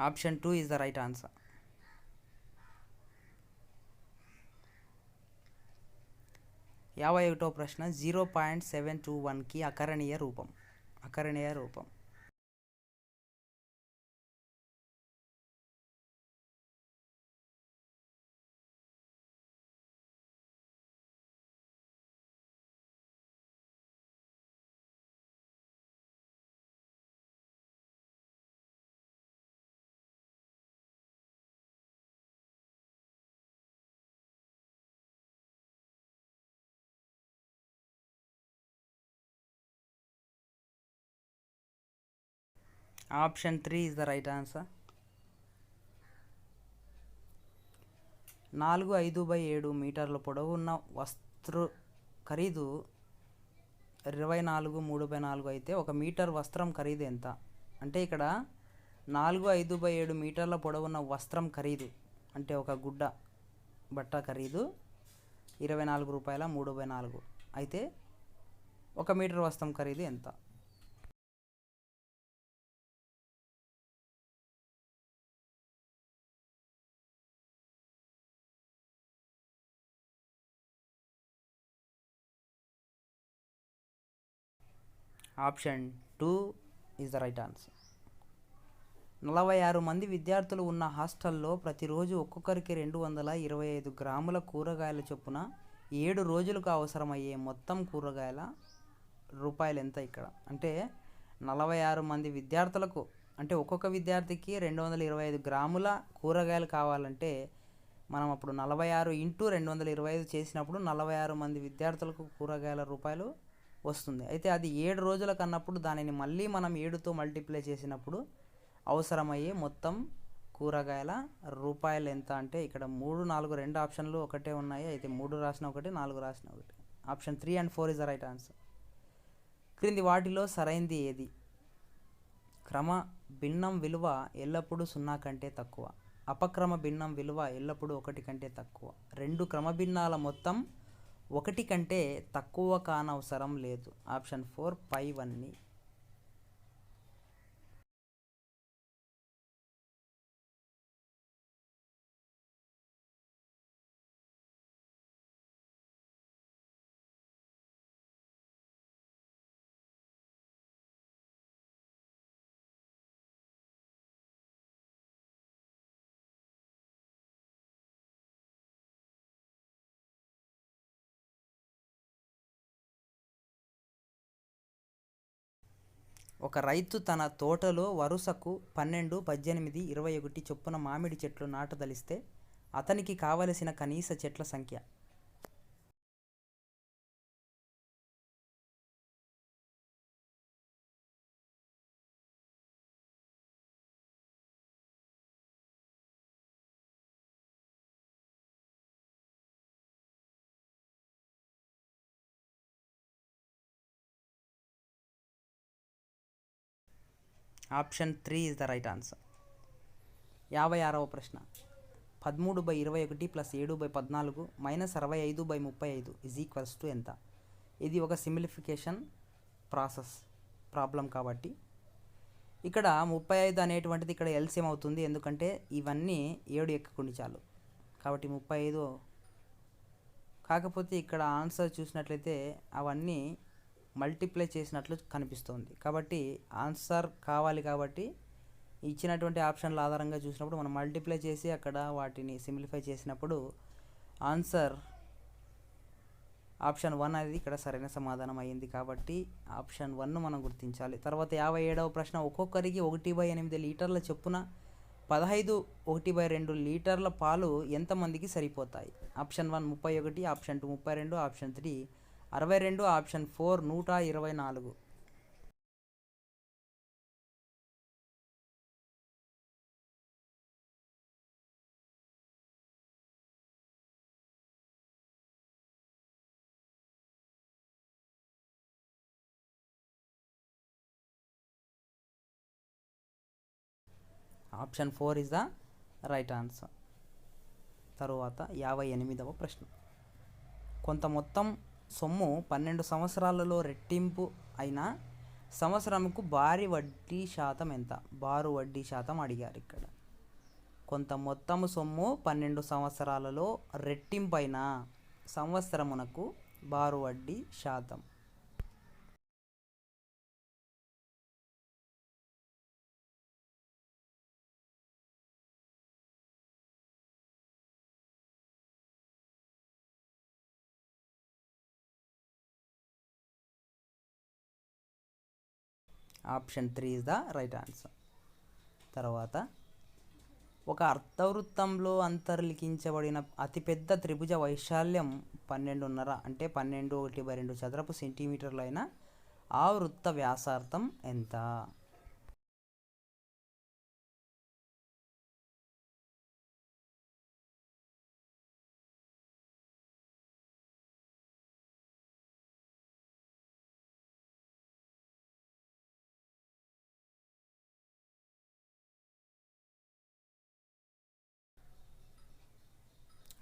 Option 2 is the right answer. 51వ ప్రశ్న 0.721కి అకరణీయ రూపం. Option 3 is the right answer. 4/5/7 మీటర్ల పొడవు ఉన్న వస్త్ర ఖరీదు 24/3/4 అయితే 1 మీటర్ వస్త్రం ఖరీదు ఎంత? అంటే ఇక్కడ 4/5/7 మీటర్ల పొడవున్న వస్త్రం ఖరీదు అంటే ఒక బట్ట ఖరీదు 24 రూపాయల 3/4. అయితే 1 మీటర్ వస్త్రం ఖరీదు ఎంత? Option 2 is the right answer. 46 మంది విద్యార్థులు ఉన్న హాస్టల్లో ప్రతిరోజు ఒక్కొక్కరికి 225 గ్రాముల కూరగాయల చొప్పున 7 రోజులకు అవసరమయ్యే మొత్తం కూరగాయల రూపాయలు ఎంత? ఇక్కడ అంటే 46 మంది విద్యార్థులకు అంటే ఒక్కొక్క విద్యార్థికి 225 గ్రాముల కూరగాయలు కావాలంటే మనం అప్పుడు 46 ఇంటూ 225 చేసినప్పుడు 46 మంది విద్యార్థులకు కూరగాయల రూపాయలు వస్తుంది. అయితే అది 7 రోజులకు అన్నప్పుడు దానిని మళ్ళీ మనం 7తో మల్టిప్లై చేసినప్పుడు అవసరమయ్యే మొత్తం కూరగాయల రూపాయలు ఎంత అంటే ఇక్కడ 3, 4 2 ఆప్షన్లు ఒకటే ఉన్నాయి. అయితే 3 రాసిన ఒకటి, 4 రాసిన ఒకటి. Option 3 and 4 is the right answer. క్రింది వాటిలో సరైంది ఏది? క్రమ భిన్నం విలువ ఎల్లప్పుడూ 0 కంటే తక్కువ. అపక్రమ భిన్నం విలువ ఎల్లప్పుడూ 1 కంటే తక్కువ. 2 క్రమభిన్నాల మొత్తం 1 కంటే తక్కువ కానవసరం లేదు. ఆప్షన్ 4 పైవన్నీ. ఒక రైతు తన తోటలో వరుసకు 12, 18, 21 చొప్పున మామిడి చెట్లు నాటదలిస్తే అతనికి కావలసిన కనీస చెట్ల సంఖ్య. Option 3 is the right answer. 56వ ప్రశ్న. 13/21 + 7/14 - 65/35 ఈజ్ ఈక్వల్స్ టు ఎంత? ఇది ఒక సింప్లిఫికేషన్ ప్రాబ్లం కాబట్టి ఇక్కడ 35 అనేటువంటిది ఇక్కడ ఎల్సిఎం అవుతుంది. ఎందుకంటే ఇవన్నీ 7 ఎక్కుకునిచాలు కాబట్టి 35. కాకపోతే ఇక్కడ ఆన్సర్ చూసినట్లయితే అవన్నీ మల్టిప్లై చేసినట్లు కనిపిస్తుంది. కాబట్టి ఆన్సర్ కావాలి కాబట్టి ఇచ్చినటువంటి ఆప్షన్ల ఆధారంగా చూసినప్పుడు మనం మల్టిప్లై చేసి అక్కడ వాటిని సింప్లిఫై చేసినప్పుడు ఆన్సర్ ఆప్షన్ 1 అనేది ఇక్కడ సరైన సమాధానం అయ్యింది. కాబట్టి ఆప్షన్ 1 మనం గుర్తించాలి. తర్వాత 57వ ప్రశ్న. ఒక్కొక్కరికి 1/8 లీటర్ల చొప్పున 15 1/2 లీటర్ల పాలు ఎంతమందికి సరిపోతాయి? Option 1 31, option 2 32, option 3 62, option 4 124. Option 4 is the right answer. తరువాత 58వ ప్రశ్న. కొంత మొత్తం సొమ్ము 12 సంవత్సరాలలో రెట్టింపు అయిన సంవత్సరంకు భారీ వడ్డీ శాతం ఎంత? బారు వడ్డీ శాతం అడిగారు ఇక్కడ. కొంత మొత్తము సొమ్ము 12 సంవత్సరాలలో రెట్టింపైన సంవత్సరమునకు బారు వడ్డీ శాతం. Option 3 is the right answer. తర్వాత ఒక అర్ధవృత్తంలో అంతర్లిఖించబడిన అతిపెద్ద త్రిభుజ వైశాల్యం 12.5 అంటే 12 1/2 చదరపు సెంటీమీటర్లు అయిన ఆ వృత్త వ్యాసార్థం ఎంత?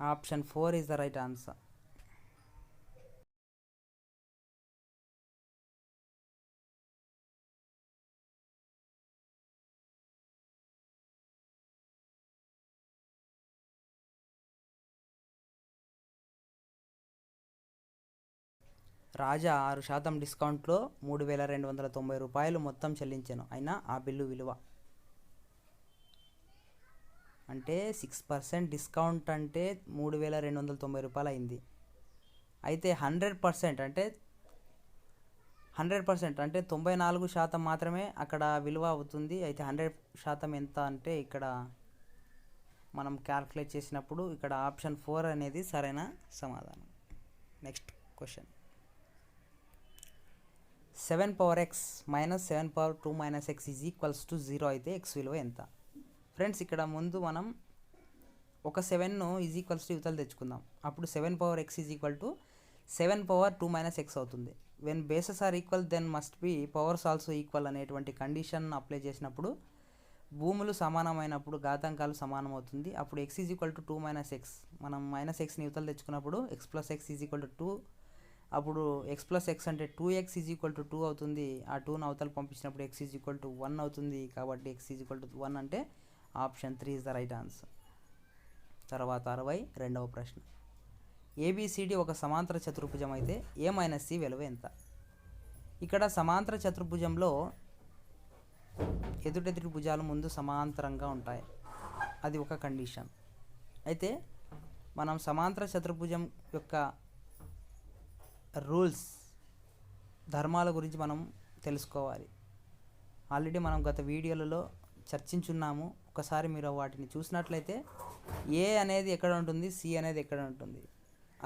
Option 4 is the right answer. Raja 6% డిస్కౌంట్లో 3,290 రూపాయలు మొత్తం చెల్లించాను. అయినా ఆ బిల్లు విలువ అంటే 6% డిస్కౌంట్ అంటే 3,290 రూపాయలు అయింది. అయితే 100% అంటే 100% అంటే 94% మాత్రమే అక్కడ విలువ అవుతుంది. అయితే 100% ఎంత అంటే ఇక్కడ మనం క్యాల్కులేట్ చేసినప్పుడు ఇక్కడ ఆప్షన్ 4 అనేది సరైన సమాధానం. Next question, 7 x minus 7 x is equals to 0 అయితే x విలువ ఎంత? ఫ్రెండ్స్ ఇక్కడ ముందు మనం ఒక 7ను ఈజ్ ఈక్వల్స్ టు యువతలు తెచ్చుకుందాం. అప్పుడు 7 x is equal to 7 x అవుతుంది. When bases are equal then must be powers also equal అనేటువంటి కండిషన్ అప్లై చేసినప్పుడు భూములు సమానమైనప్పుడు ఘాతాంకాలు సమానం అవుతుంది. అప్పుడు x is equal to 2 - x, మనం -xని యువతలు తెచ్చుకున్నప్పుడు x + x is equal to 2, అప్పుడు x + x అంటే 2x ఈజ్ ఈక్వల్ టు 2 అవుతుంది. ఆ 2ను అవతలు పంపించినప్పుడు x ఈజ్ ఈక్వల్ టు 1 అవుతుంది. కాబట్టి x ఈజ్ ఈక్వల్ టు 1 అంటే option 3 is the right answer. తర్వాత 62వ ప్రశ్న, ABCD ఒక సమాంతర చతుర్భుజం అయితే A - C విలువ ఎంత? ఇక్కడ సమాంతర చతుర్భుజంలో ఎదుటెదుటి భుజాలు ముందు సమాంతరంగా ఉంటాయి, అది ఒక కండిషన్. అయితే మనం సమాంతర చతుర్భుజం యొక్క రూల్స్, ధర్మాల గురించి మనం తెలుసుకోవాలి. ఆల్రెడీ మనం గత వీడియోలలో చర్చించున్నాము. ఒకసారి మీరు వాటిని చూసినట్లయితే ఏ అనేది ఎక్కడ ఉంటుంది, సి అనేది ఎక్కడ ఉంటుంది,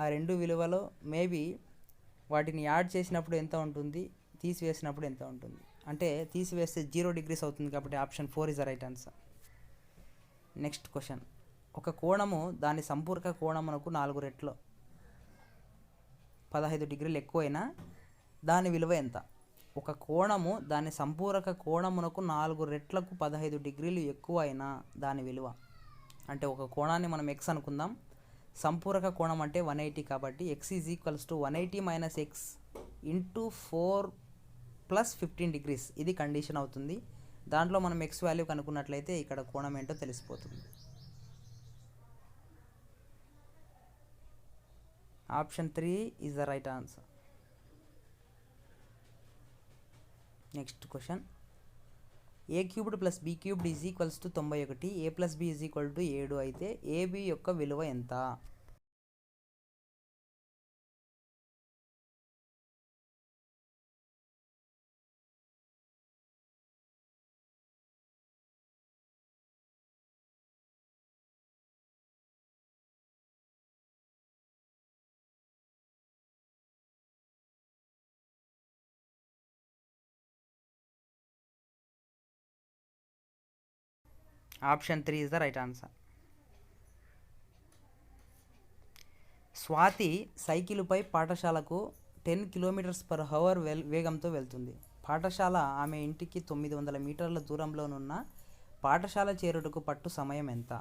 ఆ రెండు విలువలో మేబీ వాటిని యాడ్ చేసినప్పుడు ఎంత ఉంటుంది, తీసివేసినప్పుడు ఎంత ఉంటుంది. అంటే తీసివేస్తే 0 degrees అవుతుంది. కాబట్టి option 4 is the right answer. Next question, ఒక కోణము దాని సంపూర్ణ కోణమునకు 4 రెట్లు 15 degrees ఎక్కువైనా దాని విలువ ఎంత? ఒక కోణము దాని సంపూరక కోణమునకు 4 రెట్లకు 15 degrees ఎక్కువ అయినా దాని విలువ. అంటే ఒక కోణాన్ని మనం x అనుకుందాం, సంపూరక కోణం అంటే 180, కాబట్టి x is equals to 180 - x into 4 + 15 degrees, ఇది కండిషన్ అవుతుంది. దాంట్లో మనం x వాల్యూ కనుక్కున్నట్లయితే ఇక్కడ కోణం ఏంటో తెలిసిపోతుంది. Option 3 is the right answer. Next question, a³ + b³ is equals to 91, a + b is equal to 7 అయితే AB యొక్క విలువ ఎంత? Option 3 is the right answer. Swathi సైకిలుపై పాఠశాలకు 10 km/h వేగంతో వెళ్తుంది. పాఠశాల ఆమె ఇంటికి 900 మీటర్ల దూరంలోనున్న పాఠశాల చేరుటకు పట్టు సమయం ఎంత?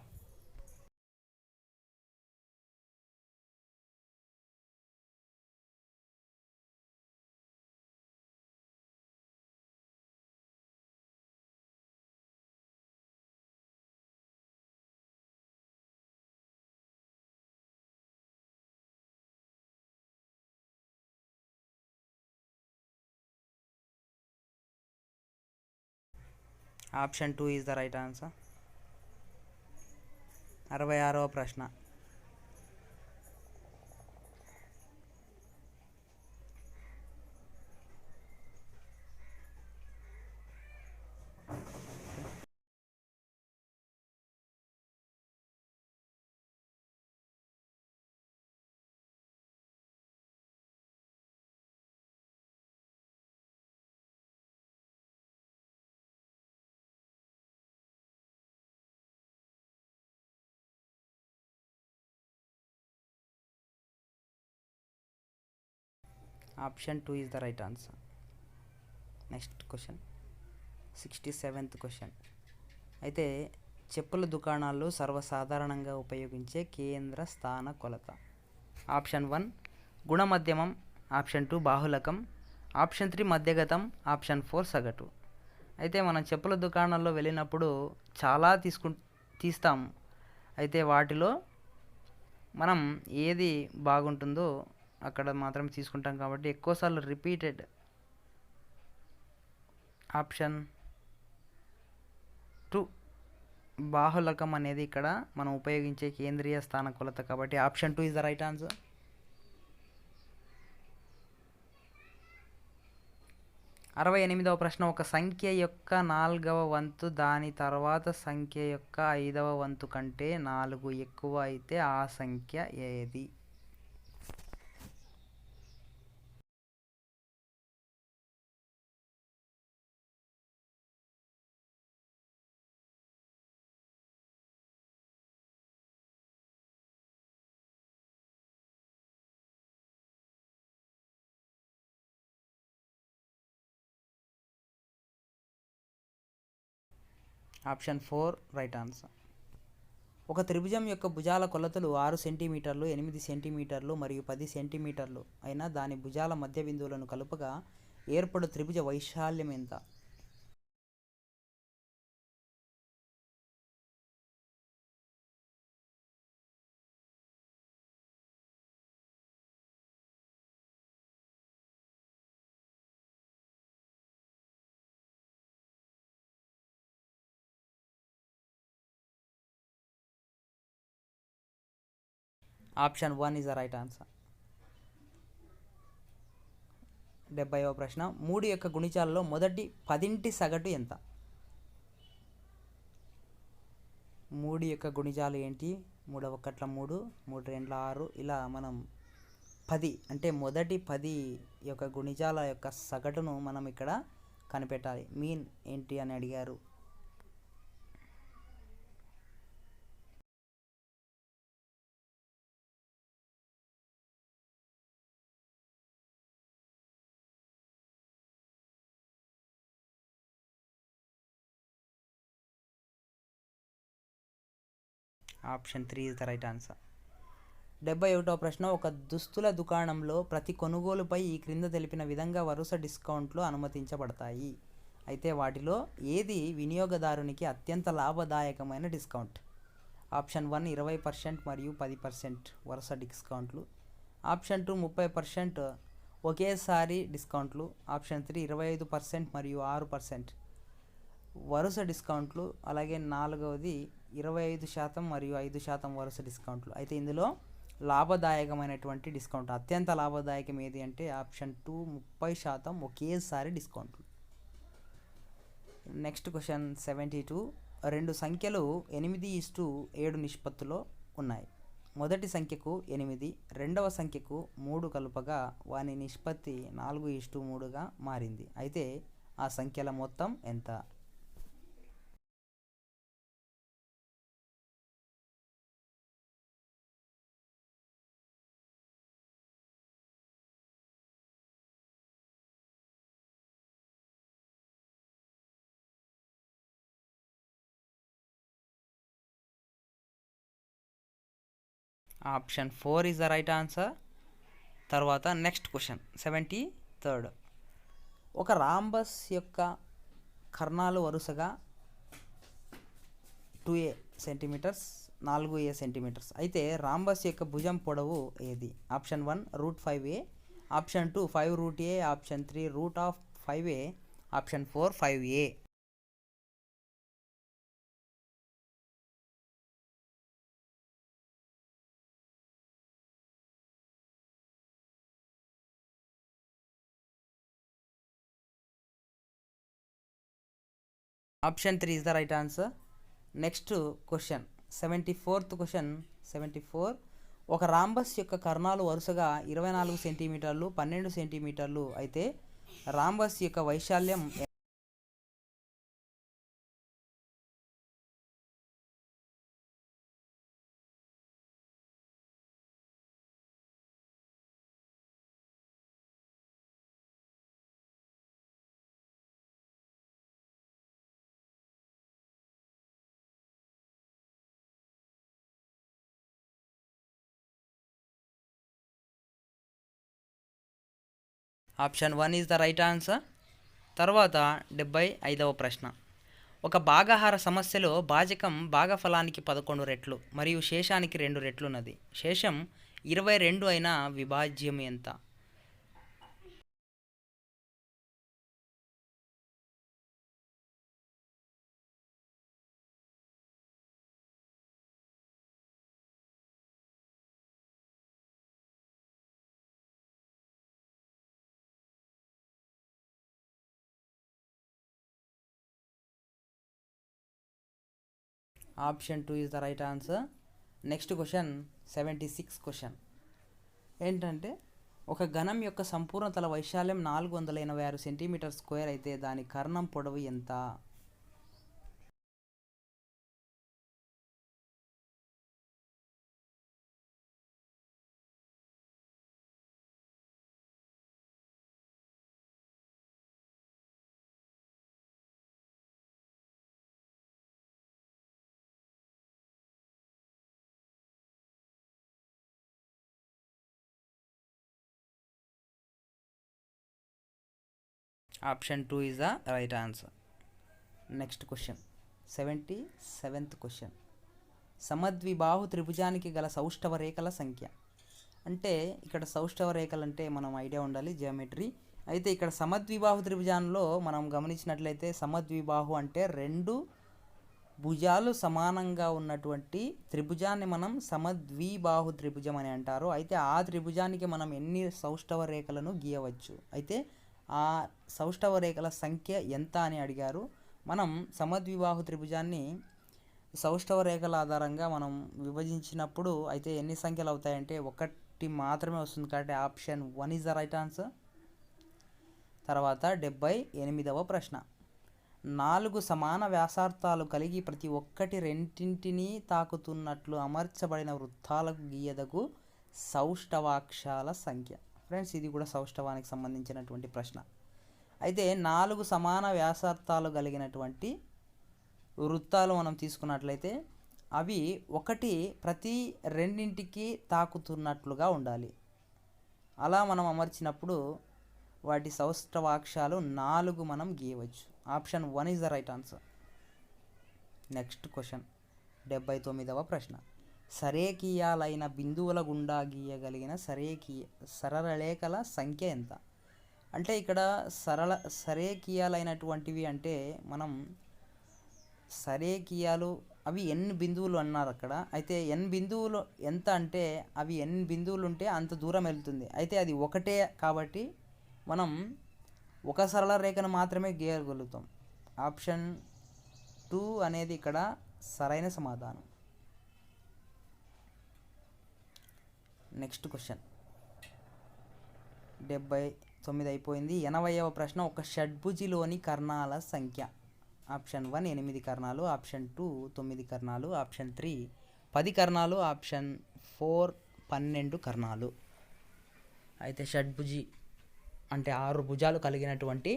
Option 2 is the right answer. 66వ ప్రశ్న, option 2 is the right answer. Next question, 67th question, అయితే చెప్పుల దుకాణాల్లో సర్వసాధారణంగా ఉపయోగించే కేంద్ర స్థాన కొలత. ఆప్షన్ 1 గుణమధ్యమం, ఆప్షన్ 2 బాహులకం, ఆప్షన్ 3 మధ్యగతం, ఆప్షన్ 4 సగటు. అయితే మనం చెప్పుల దుకాణాల్లో వెళ్ళినప్పుడు చాలా తీస్తాం. అయితే వాటిలో మనం ఏది బాగుంటుందో అక్కడ మాత్రం తీసుకుంటాం. కాబట్టి ఎక్కువసార్లు రిపీటెడ్ ఆప్షన్ 2 బాహులకం అనేది ఇక్కడ మనం ఉపయోగించే కేంద్రీయ స్థాన కొలత. కాబట్టి option 2 is the right answer. 68వ ప్రశ్న, ఒక సంఖ్య యొక్క 4వ వంతు దాని తర్వాత సంఖ్య యొక్క 5వ వంతు కంటే 4 ఎక్కువ అయితే ఆ సంఖ్య ఏది? Option 4 right answer. ఒక త్రిభుజం యొక్క భుజాల కొలతలు 6 సెంటీమీటర్లు, 8 సెంటీమీటర్లు మరియు 10 సెంటీమీటర్లు అయినా దాని భుజాల మధ్య బిందువులను కలుపగా ఏర్పడు త్రిభుజ వైశాల్యం ఎంత? Option 1 is the right answer. 70వ ప్రశ్న, 3 యొక్క గుణిజాలలో మొదటి 10 సగటు ఎంత? 3 యొక్క గుణిజాలు ఏంటి? 3 ఒకట్ల 3, 3 రెండ్ల 6, ఇలా మనం 10 అంటే మొదటి 10 యొక్క గుణిజాల యొక్క సగటును మనం ఇక్కడ కనిపెట్టాలి. మీన్ ఏంటి అని అడిగారు. Option 3 is the right answer. 71వ ప్రశ్న, ఒక దుస్తుల దుకాణంలో ప్రతి కొనుగోలుపై ఈ క్రింద తెలిపిన విధంగా వరుస డిస్కౌంట్లు అనుమతించబడతాయి. అయితే వాటిలో ఏది వినియోగదారునికి అత్యంత లాభదాయకమైన డిస్కౌంట్? ఆప్షన్ 1 20% మరియు 10% వరుస డిస్కౌంట్లు. ఆప్షన్ 2 30% ఒకేసారి డిస్కౌంట్లు. ఆప్షన్ 3 25% మరియు 6% వరుస డిస్కౌంట్లు. అలాగే 4వది 25% మరియు 5% వరుస డిస్కౌంట్లు. అయితే ఇందులో లాభదాయకమైనటువంటి డిస్కౌంట్, అత్యంత లాభదాయకం ఏది అంటే ఆప్షన్ 2 30% ఒకేసారి డిస్కౌంట్లు. Next question 72. రెండు సంఖ్యలు 8:7 నిష్పత్తిలో ఉన్నాయి. మొదటి సంఖ్యకు 8, రెండవ సంఖ్యకు 3 కలుపగా వాని నిష్పత్తి 4:3గా మారింది. అయితే ఆ సంఖ్యల మొత్తం ఎంత? Option 4 is the right answer. తర్వాత నెక్స్ట్ క్వశ్చన్ 73. ఒక రాంబస్ యొక్క కర్ణాలు వరుసగా 2a సెంటీమీటర్స్, 4a సెంటీమీటర్స్. అయితే రాంబస్ యొక్క భుజం పొడవు ఏది? Option 1 √5a, option 2 5√a, option 3 √5a, option 4 5a. Option 3 is the right answer. Next question 74th question 74. ఒక రాంబస్ యొక్క కర్ణాలు వరుసగా 24 సెంటీమీటర్లు, 12 సెంటీమీటర్లు అయితే రాంబస్ యొక్క వైశాల్యం option 1 is the right answer. తర్వాత 75వ ప్రశ్న. ఒక భాగాహార సమస్యలో భాజకం భాగఫలానికి 11 రెట్లు మరియు శేషానికి 2 రెట్లున్నది. శేషం 22 అయిన విభాజ్యం ఎంత? Option 2 is the right answer. Next question 76 question ఏంటంటే ఒక ఘనం యొక్క సంపూర్ణ తల వైశాల్యం 486 సెంటీమీటర్ స్క్వేర్ అయితే దాని కర్ణం పొడవు ఎంత? Option 2 is the right answer. Next question 77th question సమద్విబాహు త్రిభుజానికి గల సౌష్ఠవ రేఖల సంఖ్య. అంటే ఇక్కడ సౌష్ఠవ రేఖలు అంటే మనం ఐడియా ఉండాలి జియోమెట్రీ. అయితే ఇక్కడ సమద్విబాహు త్రిభుజంలో మనం గమనించినట్లయితే సమద్విబాహు అంటే రెండు భుజాలు సమానంగా ఉన్నటువంటి త్రిభుజాన్ని మనం సమద్విబాహు త్రిభుజం అని అంటారు. అయితే ఆ త్రిభుజానికి మనం ఎన్ని సౌష్ఠవ రేఖలను గీయవచ్చు, అయితే ఆ సౌష్ఠవ రేఖల సంఖ్య ఎంత అని అడిగారు. మనం సమద్విబాహు త్రిభుజాన్ని సౌష్ఠవ రేఖల ఆధారంగా మనం విభజించినప్పుడు అయితే ఎన్ని సంఖ్యలు అవుతాయంటే ఒకటి మాత్రమే వస్తుంది. కాబట్టి option 1 is the right answer. తర్వాత 78వ ప్రశ్న 4 సమాన వ్యాసార్థాలు కలిగి ప్రతి ఒక్కటి రెండింటినీ తాకుతున్నట్లు అమర్చబడిన వృత్తాలకు గీయదగు సౌష్ఠవాక్షాల సంఖ్య. ఫ్రెండ్స్ ఇది కూడా సౌష్ఠవానికి సంబంధించినటువంటి ప్రశ్న. అయితే 4 సమాన వ్యాసార్థాలు కలిగినటువంటి వృత్తాలు మనం తీసుకున్నట్లయితే అవి ఒకటి ప్రతి రెండింటికి తాకుతున్నట్లుగా ఉండాలి. అలా మనం అమర్చినప్పుడు వాటి సౌష్ఠవాక్షాలు 4 మనం గీయవచ్చు. Option 1 is the right answer. Next question 79వ ప్రశ్న సరేఖీయాలైన బిందువుల గుండా గీయగలిగిన సరళరేఖల సంఖ్య ఎంత? అంటే ఇక్కడ సరేఖీయాలైనటువంటివి అంటే మనం సరేఖీయాలు అవి ఎన్ని బిందువులు అన్నారు అక్కడ. అయితే ఎన్ బిందువులు ఎంత అంటే అవి ఎన్ని బిందువులు ఉంటే అంత దూరం వెళ్తుంది. అయితే అది ఒకటే కాబట్టి మనం ఒక సరళ రేఖను మాత్రమే గీయగలుగుతాం. ఆప్షన్ 2 అనేది ఇక్కడ సరైన సమాధానం. నెక్స్ట్ క్వశ్చన్ 79 అయిపోయింది. 80వ ప్రశ్న ఒక షడ్భుజిలోని కర్ణాల సంఖ్య. ఆప్షన్ 1 8 కర్ణాలు, ఆప్షన్ 2 9 కర్ణాలు, ఆప్షన్ 3 10 కర్ణాలు, ఆప్షన్ 4 12 కర్ణాలు. అయితే షడ్భుజి అంటే 6 భుజాలు కలిగినటువంటి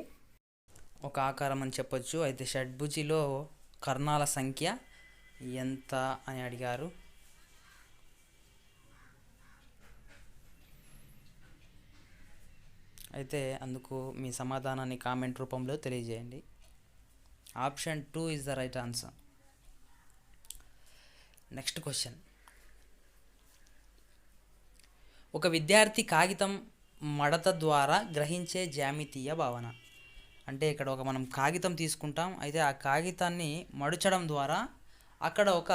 ఒక ఆకారం అని చెప్పొచ్చు. అయితే షడ్భుజిలో కర్ణాల సంఖ్య ఎంత అని అడిగారు. అయితే అందుకు మీ సమాధానాన్ని కామెంట్ రూపంలో తెలియజేయండి. Option 2 is the right answer. Next question ఒక విద్యార్థి కాగితం మడత ద్వారా గ్రహించే జ్యామితీయ భావన. అంటే ఇక్కడ మనం కాగితం తీసుకుంటాం. అయితే ఆ కాగితాన్ని మడచడం ద్వారా అక్కడ ఒక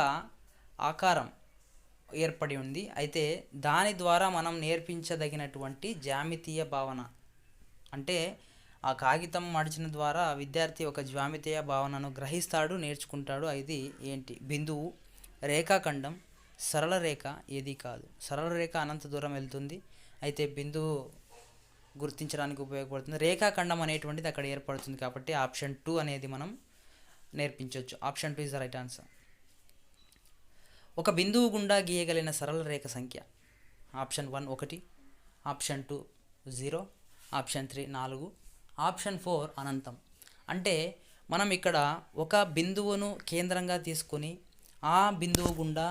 ఆకారం ఏర్పడి ఉంది. అయితే దాని ద్వారా మనం నేర్పించదగినటువంటి జ్యామితీయ భావన అంటే ఆ కాగితం మడిచిన ద్వారా విద్యార్థి ఒక జ్యామితీయ భావనను గ్రహిస్తాడు, నేర్చుకుంటాడు. అది ఏంటి? బిందువు, రేఖాఖండం, సరళ రేఖ ఏది కాదు. సరళ రేఖ అనంత దూరం వెళ్తుంది. అయితే బిందువు గుర్తించడానికి ఉపయోగపడుతుంది. రేఖాఖండం అనేటువంటిది అక్కడ ఏర్పడుతుంది. కాబట్టి ఆప్షన్ 2 అనేది మనం నేర్పించవచ్చు. Option 2 is the right answer. ఒక బిందువు గుండా గీయగలిగిన సరళ రేఖ సంఖ్య. ఆప్షన్ 1 1, ఆప్షన్ 2 0, ఆప్షన్ 3 4, ఆప్షన్ 4 అనంతం. అంటే మనం ఇక్కడ ఒక బిందువును కేంద్రంగా తీసుకొని ఆ బిందువు గుండా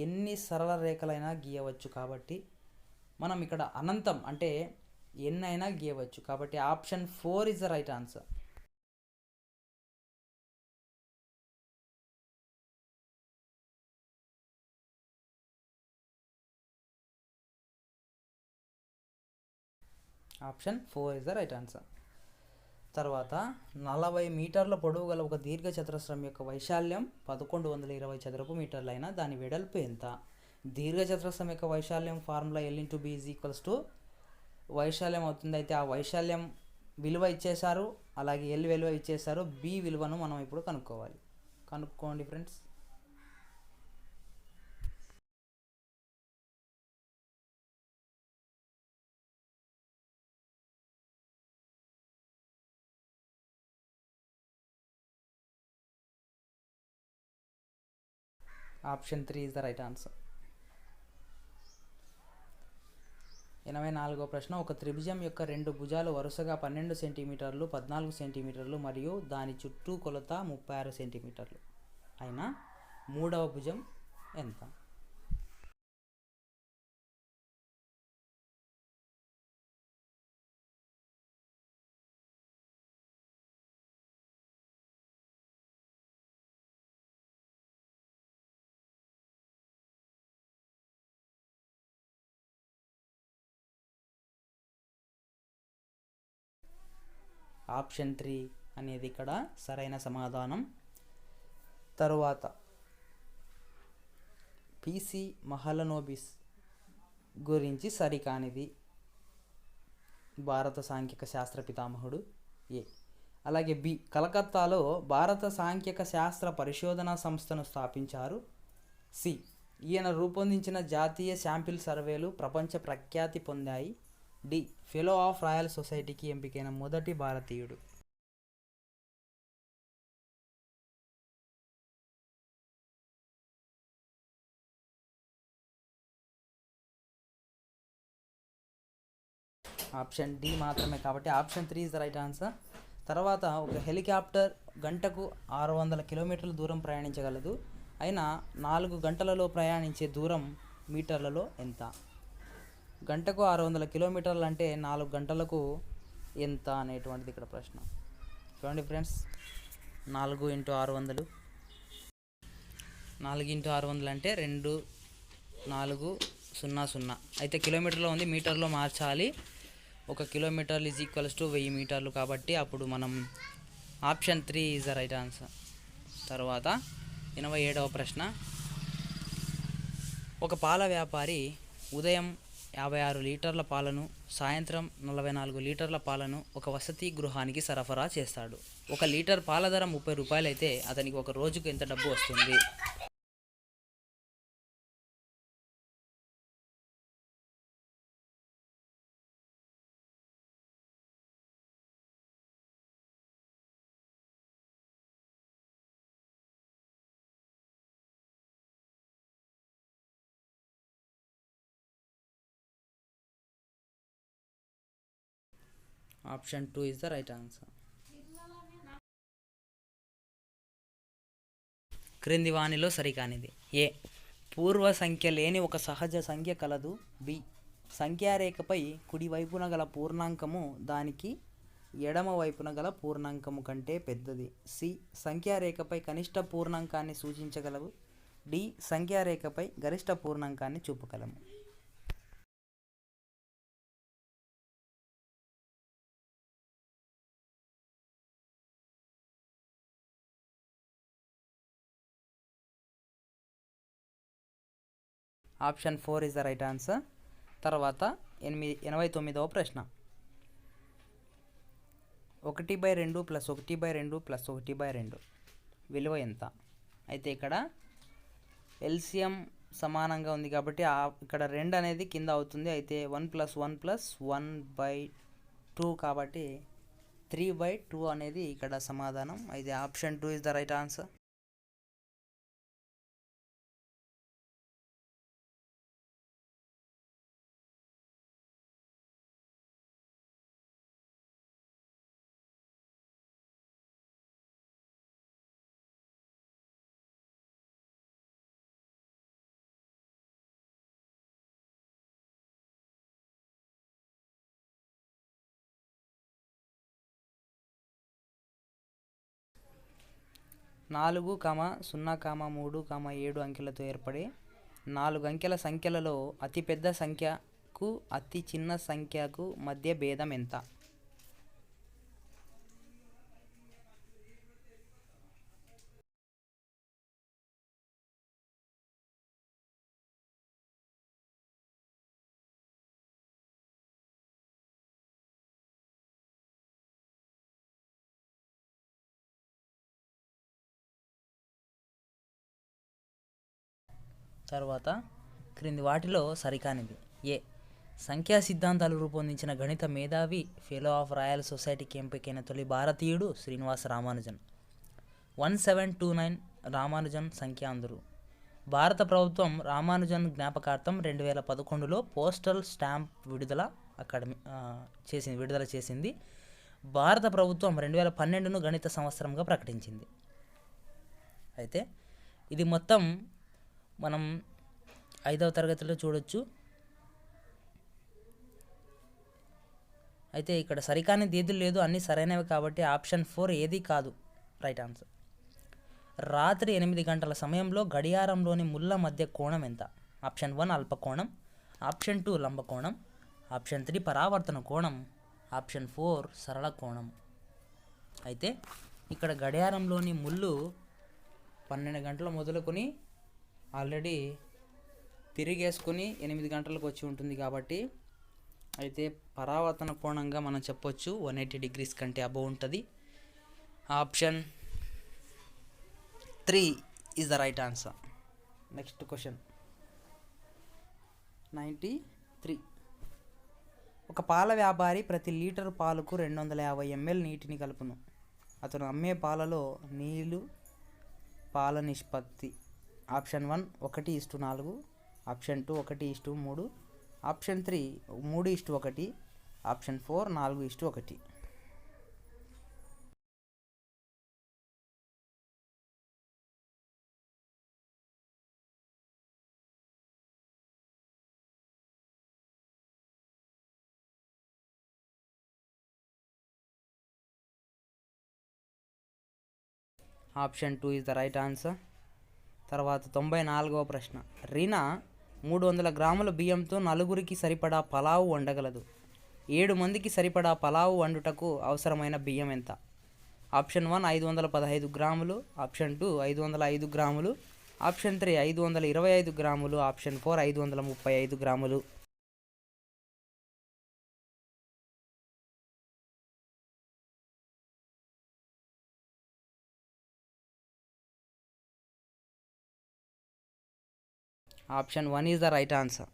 ఎన్ని సరళ రేఖలైనా గీయవచ్చు. కాబట్టి మనం ఇక్కడ అనంతం అంటే ఎన్నైనా గీయవచ్చు. కాబట్టి option 4 is the right answer. Option 4 is the right answer. తర్వాత 40 మీటర్ల పొడవు గల ఒక దీర్ఘ చతురస్రం యొక్క వైశాల్యం 1120 చదరపు మీటర్లైన దాని వెడల్పు ఎంత? దీర్ఘ చతురస్రం యొక్క వైశాల్యం ఫార్ములా L/B = వైశాల్యం అవుతుంది. అయితే ఆ వైశాల్యం విలువ ఇచ్చేశారు, అలాగే L విలువ ఇచ్చేశారు. B విలువను మనం ఇప్పుడు కనుక్కోవాలి. కనుక్కోండి friends. Option 3 is the right answer. 84వ ప్రశ్న, ఒక త్రిభుజం యొక్క 2 భుజాలు వరుసగా 12 సెంటీమీటర్లు, 14 సెంటీమీటర్లు మరియు దాని చుట్టూ కొలత 36 సెంటీమీటర్లు అయినా మూడవ భుజం ఎంత? ఆప్షన్ 3 అనేది ఇక్కడ సరైన సమాధానం. తరువాత పిసి మహలనోబిస్ గురించి సరికానిది. భారత సాంఖ్యక శాస్త్ర పితామహుడు ఏ. అలాగే బి, కలకత్తాలో భారత సాంఖ్యక శాస్త్ర పరిశోధనా సంస్థను స్థాపించారు. సి, ఈయన రూపొందించిన జాతీయ శాంపిల్ సర్వేలు ప్రపంచ ప్రఖ్యాతి పొందాయి. డి, ఫెలో ఆఫ్ రాయల్ సొసైటీకి ఎంపికైన మొదటి భారతీయుడు. ఆప్షన్ డి మాత్రమే, కాబట్టి option 3 is the right answer. తర్వాత ఒక హెలికాప్టర్ గంటకు 600 కిలోమీటర్ల దూరం ప్రయాణించగలదు. అయినా 4 గంటలలో ప్రయాణించే దూరం మీటర్లలో ఎంత? గంటకు 600 కిలోమీటర్లు అంటే 4 గంటలకు ఎంత అనేటువంటిది ఇక్కడ ప్రశ్న. చూడండి ఫ్రెండ్స్, 4 × 600 అంటే 2400. అయితే కిలోమీటర్లో ఉంది, మీటర్లో మార్చాలి. 1 కిలోమీటర్ ఈజ్ ఈక్వల్స్ టు 1000 మీటర్లు. కాబట్టి అప్పుడు మనం option 3 is the right answer. తర్వాత 87వ ప్రశ్న, ఒక పాల వ్యాపారి ఉదయం 56 లీటర్ల పాలను, సాయంత్రం 44 లీటర్ల పాలను ఒక వసతి గృహానికి సరఫరా చేస్తాడు. 1 లీటర్ పాల ధర 30 రూపాయలు అయితే అతనికి ఒక రోజుకు ఎంత డబ్బు వస్తుంది? Option 2 is the right answer. క్రింది వానిలో సరికానిది. ఏ, పూర్వ సంఖ్య లేని ఒక సహజ సంఖ్య కలదు. బి, సంఖ్యారేఖపై కుడి వైపున గల పూర్ణాంకము దానికి ఎడమ వైపున గల పూర్ణాంకము కంటే పెద్దది. సి, సంఖ్యారేఖపై కనిష్ట పూర్ణాంకాన్ని సూచించగలవు. డి, సంఖ్యారేఖపై గరిష్ట పూర్ణాంకాన్ని చూపగలము. Option 4 is the right answer. తర్వాత 89వ ప్రశ్న, 1/2 + 1/2 + 1/2 విలువ ఎంత? అయితే ఇక్కడ ఎల్సిఎం సమానంగా ఉంది కాబట్టి ఇక్కడ 2 అనేది కింద అవుతుంది. అయితే 1 + 1 + 1/2 కాబట్టి 3/2 అనేది ఇక్కడ సమాధానం. అయితే option 2 is the right answer. నాలుగు 0, 3, 7 అంకెలతో ఏర్పడే 4 అంకెల సంఖ్యలలో అతిపెద్ద సంఖ్యకు అతి చిన్న సంఖ్యకు మధ్య భేదం ఎంత? తర్వాత క్రింది వాటిలో సరికానిది. ఏ, సంఖ్యా సిద్ధాంతాలు రూపొందించిన గణిత మేధావి, ఫెలో ఆఫ్ రాయల్ సొసైటీకి ఎంపికైన తొలి భారతీయుడు శ్రీనివాస రామానుజన్. 1729 రామానుజన్ సంఖ్యాంధ్రుడు. భారత ప్రభుత్వం రామానుజన్ జ్ఞాపకార్థం 2011లో పోస్టల్ స్టాంప్ విడుదల చేసింది. భారత ప్రభుత్వం 2012ను గణిత సంవత్సరంగా ప్రకటించింది. అయితే ఇది మొత్తం మనం 5వ తరగతిలో చూడొచ్చు. అయితే ఇక్కడ సరికాని ఏది లేదు, అన్నీ సరైనవి కాబట్టి ఆప్షన్ 4 ఏది కాదు రైట్ ఆన్సర్. రాత్రి 8 గంటల సమయంలో గడియారంలోని ముళ్ళ మధ్య కోణం ఎంత? ఆప్షన్ 1 అల్పకోణం, ఆప్షన్ 2 లంబకోణం, ఆప్షన్ 3 పరావర్తన కోణం, ఆప్షన్ 4 సరళ కోణం. అయితే ఇక్కడ గడియారంలోని ముళ్ళు 12 గంటలు మొదలుకొని ఆల్రెడీ తిరిగేసుకొని 8 గంటలకు వచ్చి ఉంటుంది కాబట్టి అయితే పరావర్తన కోణంగా మనం చెప్పొచ్చు 180 డిగ్రీస్ కంటే అబవ్ ఉంటుంది. Option 3 is the right answer. Next question 93. ఒక పాల వ్యాపారి ప్రతి లీటర్ పాలకు 250 ml నీటిని కలుపును. అతను అమ్మే పాలలో నీళ్ళు పాల నిష్పత్తి option 1 1:4, option 2 1:3, option 3 3:1, option 4 4:1. Option 2 is the right answer. తర్వాత 94వ ప్రశ్న. రీనా 300 గ్రాముల బియ్యంతో 4గురికి సరిపడా పలావు వండగలదు. 7 మందికి సరిపడా పలావు వండుటకు అవసరమైన బియ్యం ఎంత? ఆప్షన్ 1 515 గ్రాములు, ఆప్షన్ 2 505 గ్రాములు, ఆప్షన్ 3 525 గ్రాములు, ఆప్షన్ 4 535 గ్రాములు. Option 1 is the right answer.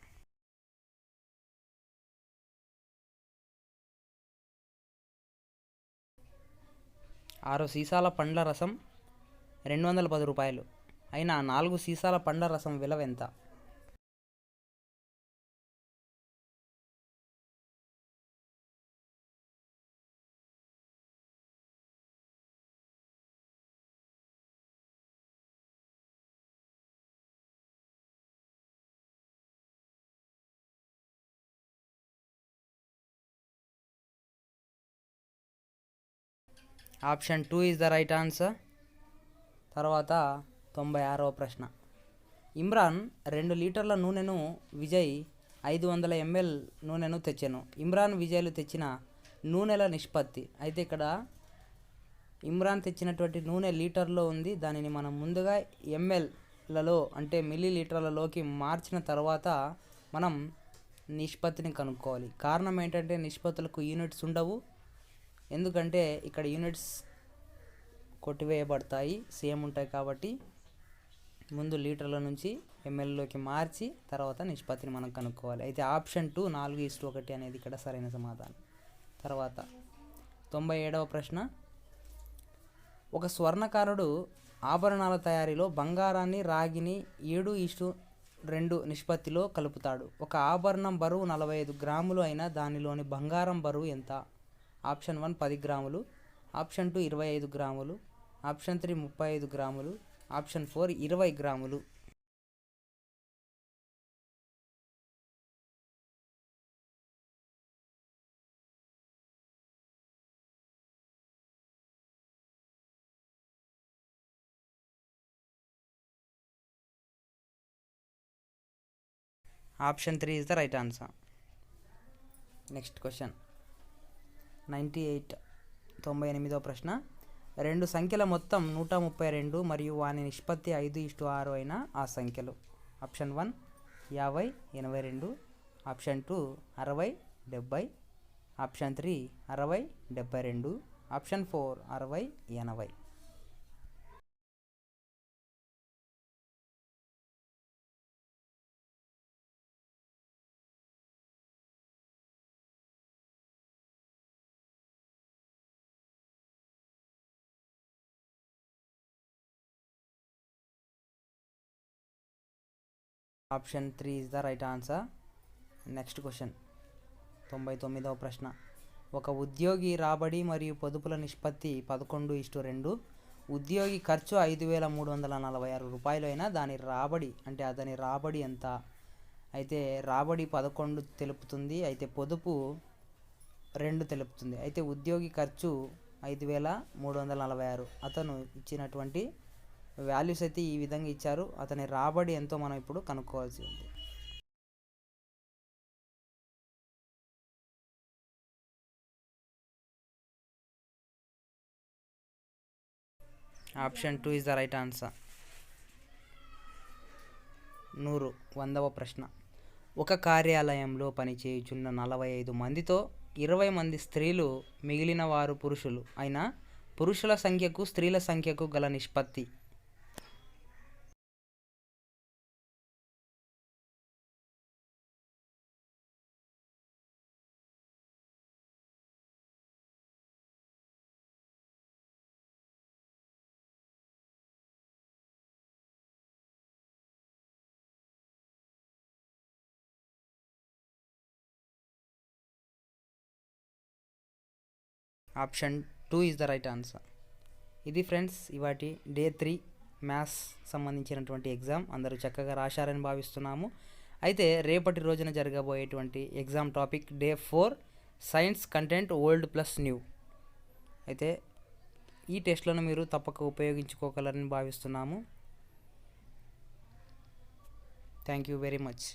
6 సీసాల పండ్ల రసం 210 రూపాయలు అయినా 4 సీసాల పండ్ల రసం విలువ ఎంత? Option 2 is the right answer. తర్వాత 96వ ప్రశ్న. ఇమ్రాన్ 2 లీటర్ల నూనెను, విజయ్ 500 ml నూనెను తెచ్చాను. ఇమ్రాన్, విజయ్లు తెచ్చిన నూనెల నిష్పత్తి. అయితే ఇక్కడ ఇమ్రాన్ తెచ్చినటువంటి నూనె లీటర్లో ఉంది. దానిని మనం ముందుగా ఎంఎల్లలో అంటే మిల్లీ లీటర్లలోకి మార్చిన తర్వాత మనం నిష్పత్తిని కనుక్కోవాలి. కారణం ఏంటంటే నిష్పత్తులకు యూనిట్స్ ఉండవు, ఎందుకంటే ఇక్కడ యూనిట్స్ కొట్టివేయబడతాయి, సేమ్ ఉంటాయి కాబట్టి ముందు లీటర్ల నుంచి ఎంఎల్లోకి మార్చి తర్వాత నిష్పత్తిని మనం కనుక్కోవాలి. అయితే ఆప్షన్ 2 4:1 అనేది ఇక్కడ సరైన సమాధానం. తర్వాత 97వ ప్రశ్న. ఒక స్వర్ణకారుడు ఆభరణాల తయారీలో బంగారాన్ని, రాగిని 7:2 నిష్పత్తిలో కలుపుతాడు. ఒక ఆభరణం బరువు 45 గ్రాములు అయినా దానిలోని బంగారం బరువు ఎంత? ఆప్షన్ 1 10 గ్రాములు, ఆప్షన్ 2 25 గ్రాములు, ఆప్షన్ 3 35 గ్రాములు, ఆప్షన్ 4 20 గ్రాములు. Option 3 is the right answer. Next question 98వ ప్రశ్న. 2 సంఖ్యల మొత్తం 132 మరియు వాని నిష్పత్తి 5:6 అయిన ఆ సంఖ్యలు. Option 1 50 82, option 2 60 70, option 3 60 72, option 4 60 80. Option 3 is the right answer. Next question 99వ ప్రశ్న. ఒక ఉద్యోగి రాబడి మరియు పొదుపుల నిష్పత్తి 11:2. ఉద్యోగి ఖర్చు 5,346 రూపాయలు అయినా దాని రాబడి అంటే అతని రాబడి ఎంత? అయితే రాబడి 11 తెలుపుతుంది, అయితే పొదుపు 2 తెలుపుతుంది. అయితే ఉద్యోగి ఖర్చు 5,346. అతను ఇచ్చినటువంటి వాల్యూస్ అయితే ఈ విధంగా ఇచ్చారు. అతని రాబడి ఎంతో మనం ఇప్పుడు కనుక్కోవాల్సి ఉంది. Option 2 is the right answer. 100వ ప్రశ్న. ఒక కార్యాలయంలో పనిచేయుచున్న 45 మందితో 20 మంది స్త్రీలు, మిగిలిన వారు పురుషులు అయినా పురుషుల సంఖ్యకు స్త్రీల సంఖ్యకు గల నిష్పత్తి? Option 2 is the right answer. ఇది ఫ్రెండ్స్ ఇవాటి డే 3 మ్యాథ్స్ సంబంధించినటువంటి ఎగ్జామ్. అందరూ చక్కగా రాశారని భావిస్తున్నాము. అయితే రేపటి రోజున జరగబోయేటువంటి exam topic day 4 science content old plus new. అయితే ఈ టెస్ట్లను మీరు తప్పక ఉపయోగించుకోగలరని భావిస్తున్నాము. Thank you very much.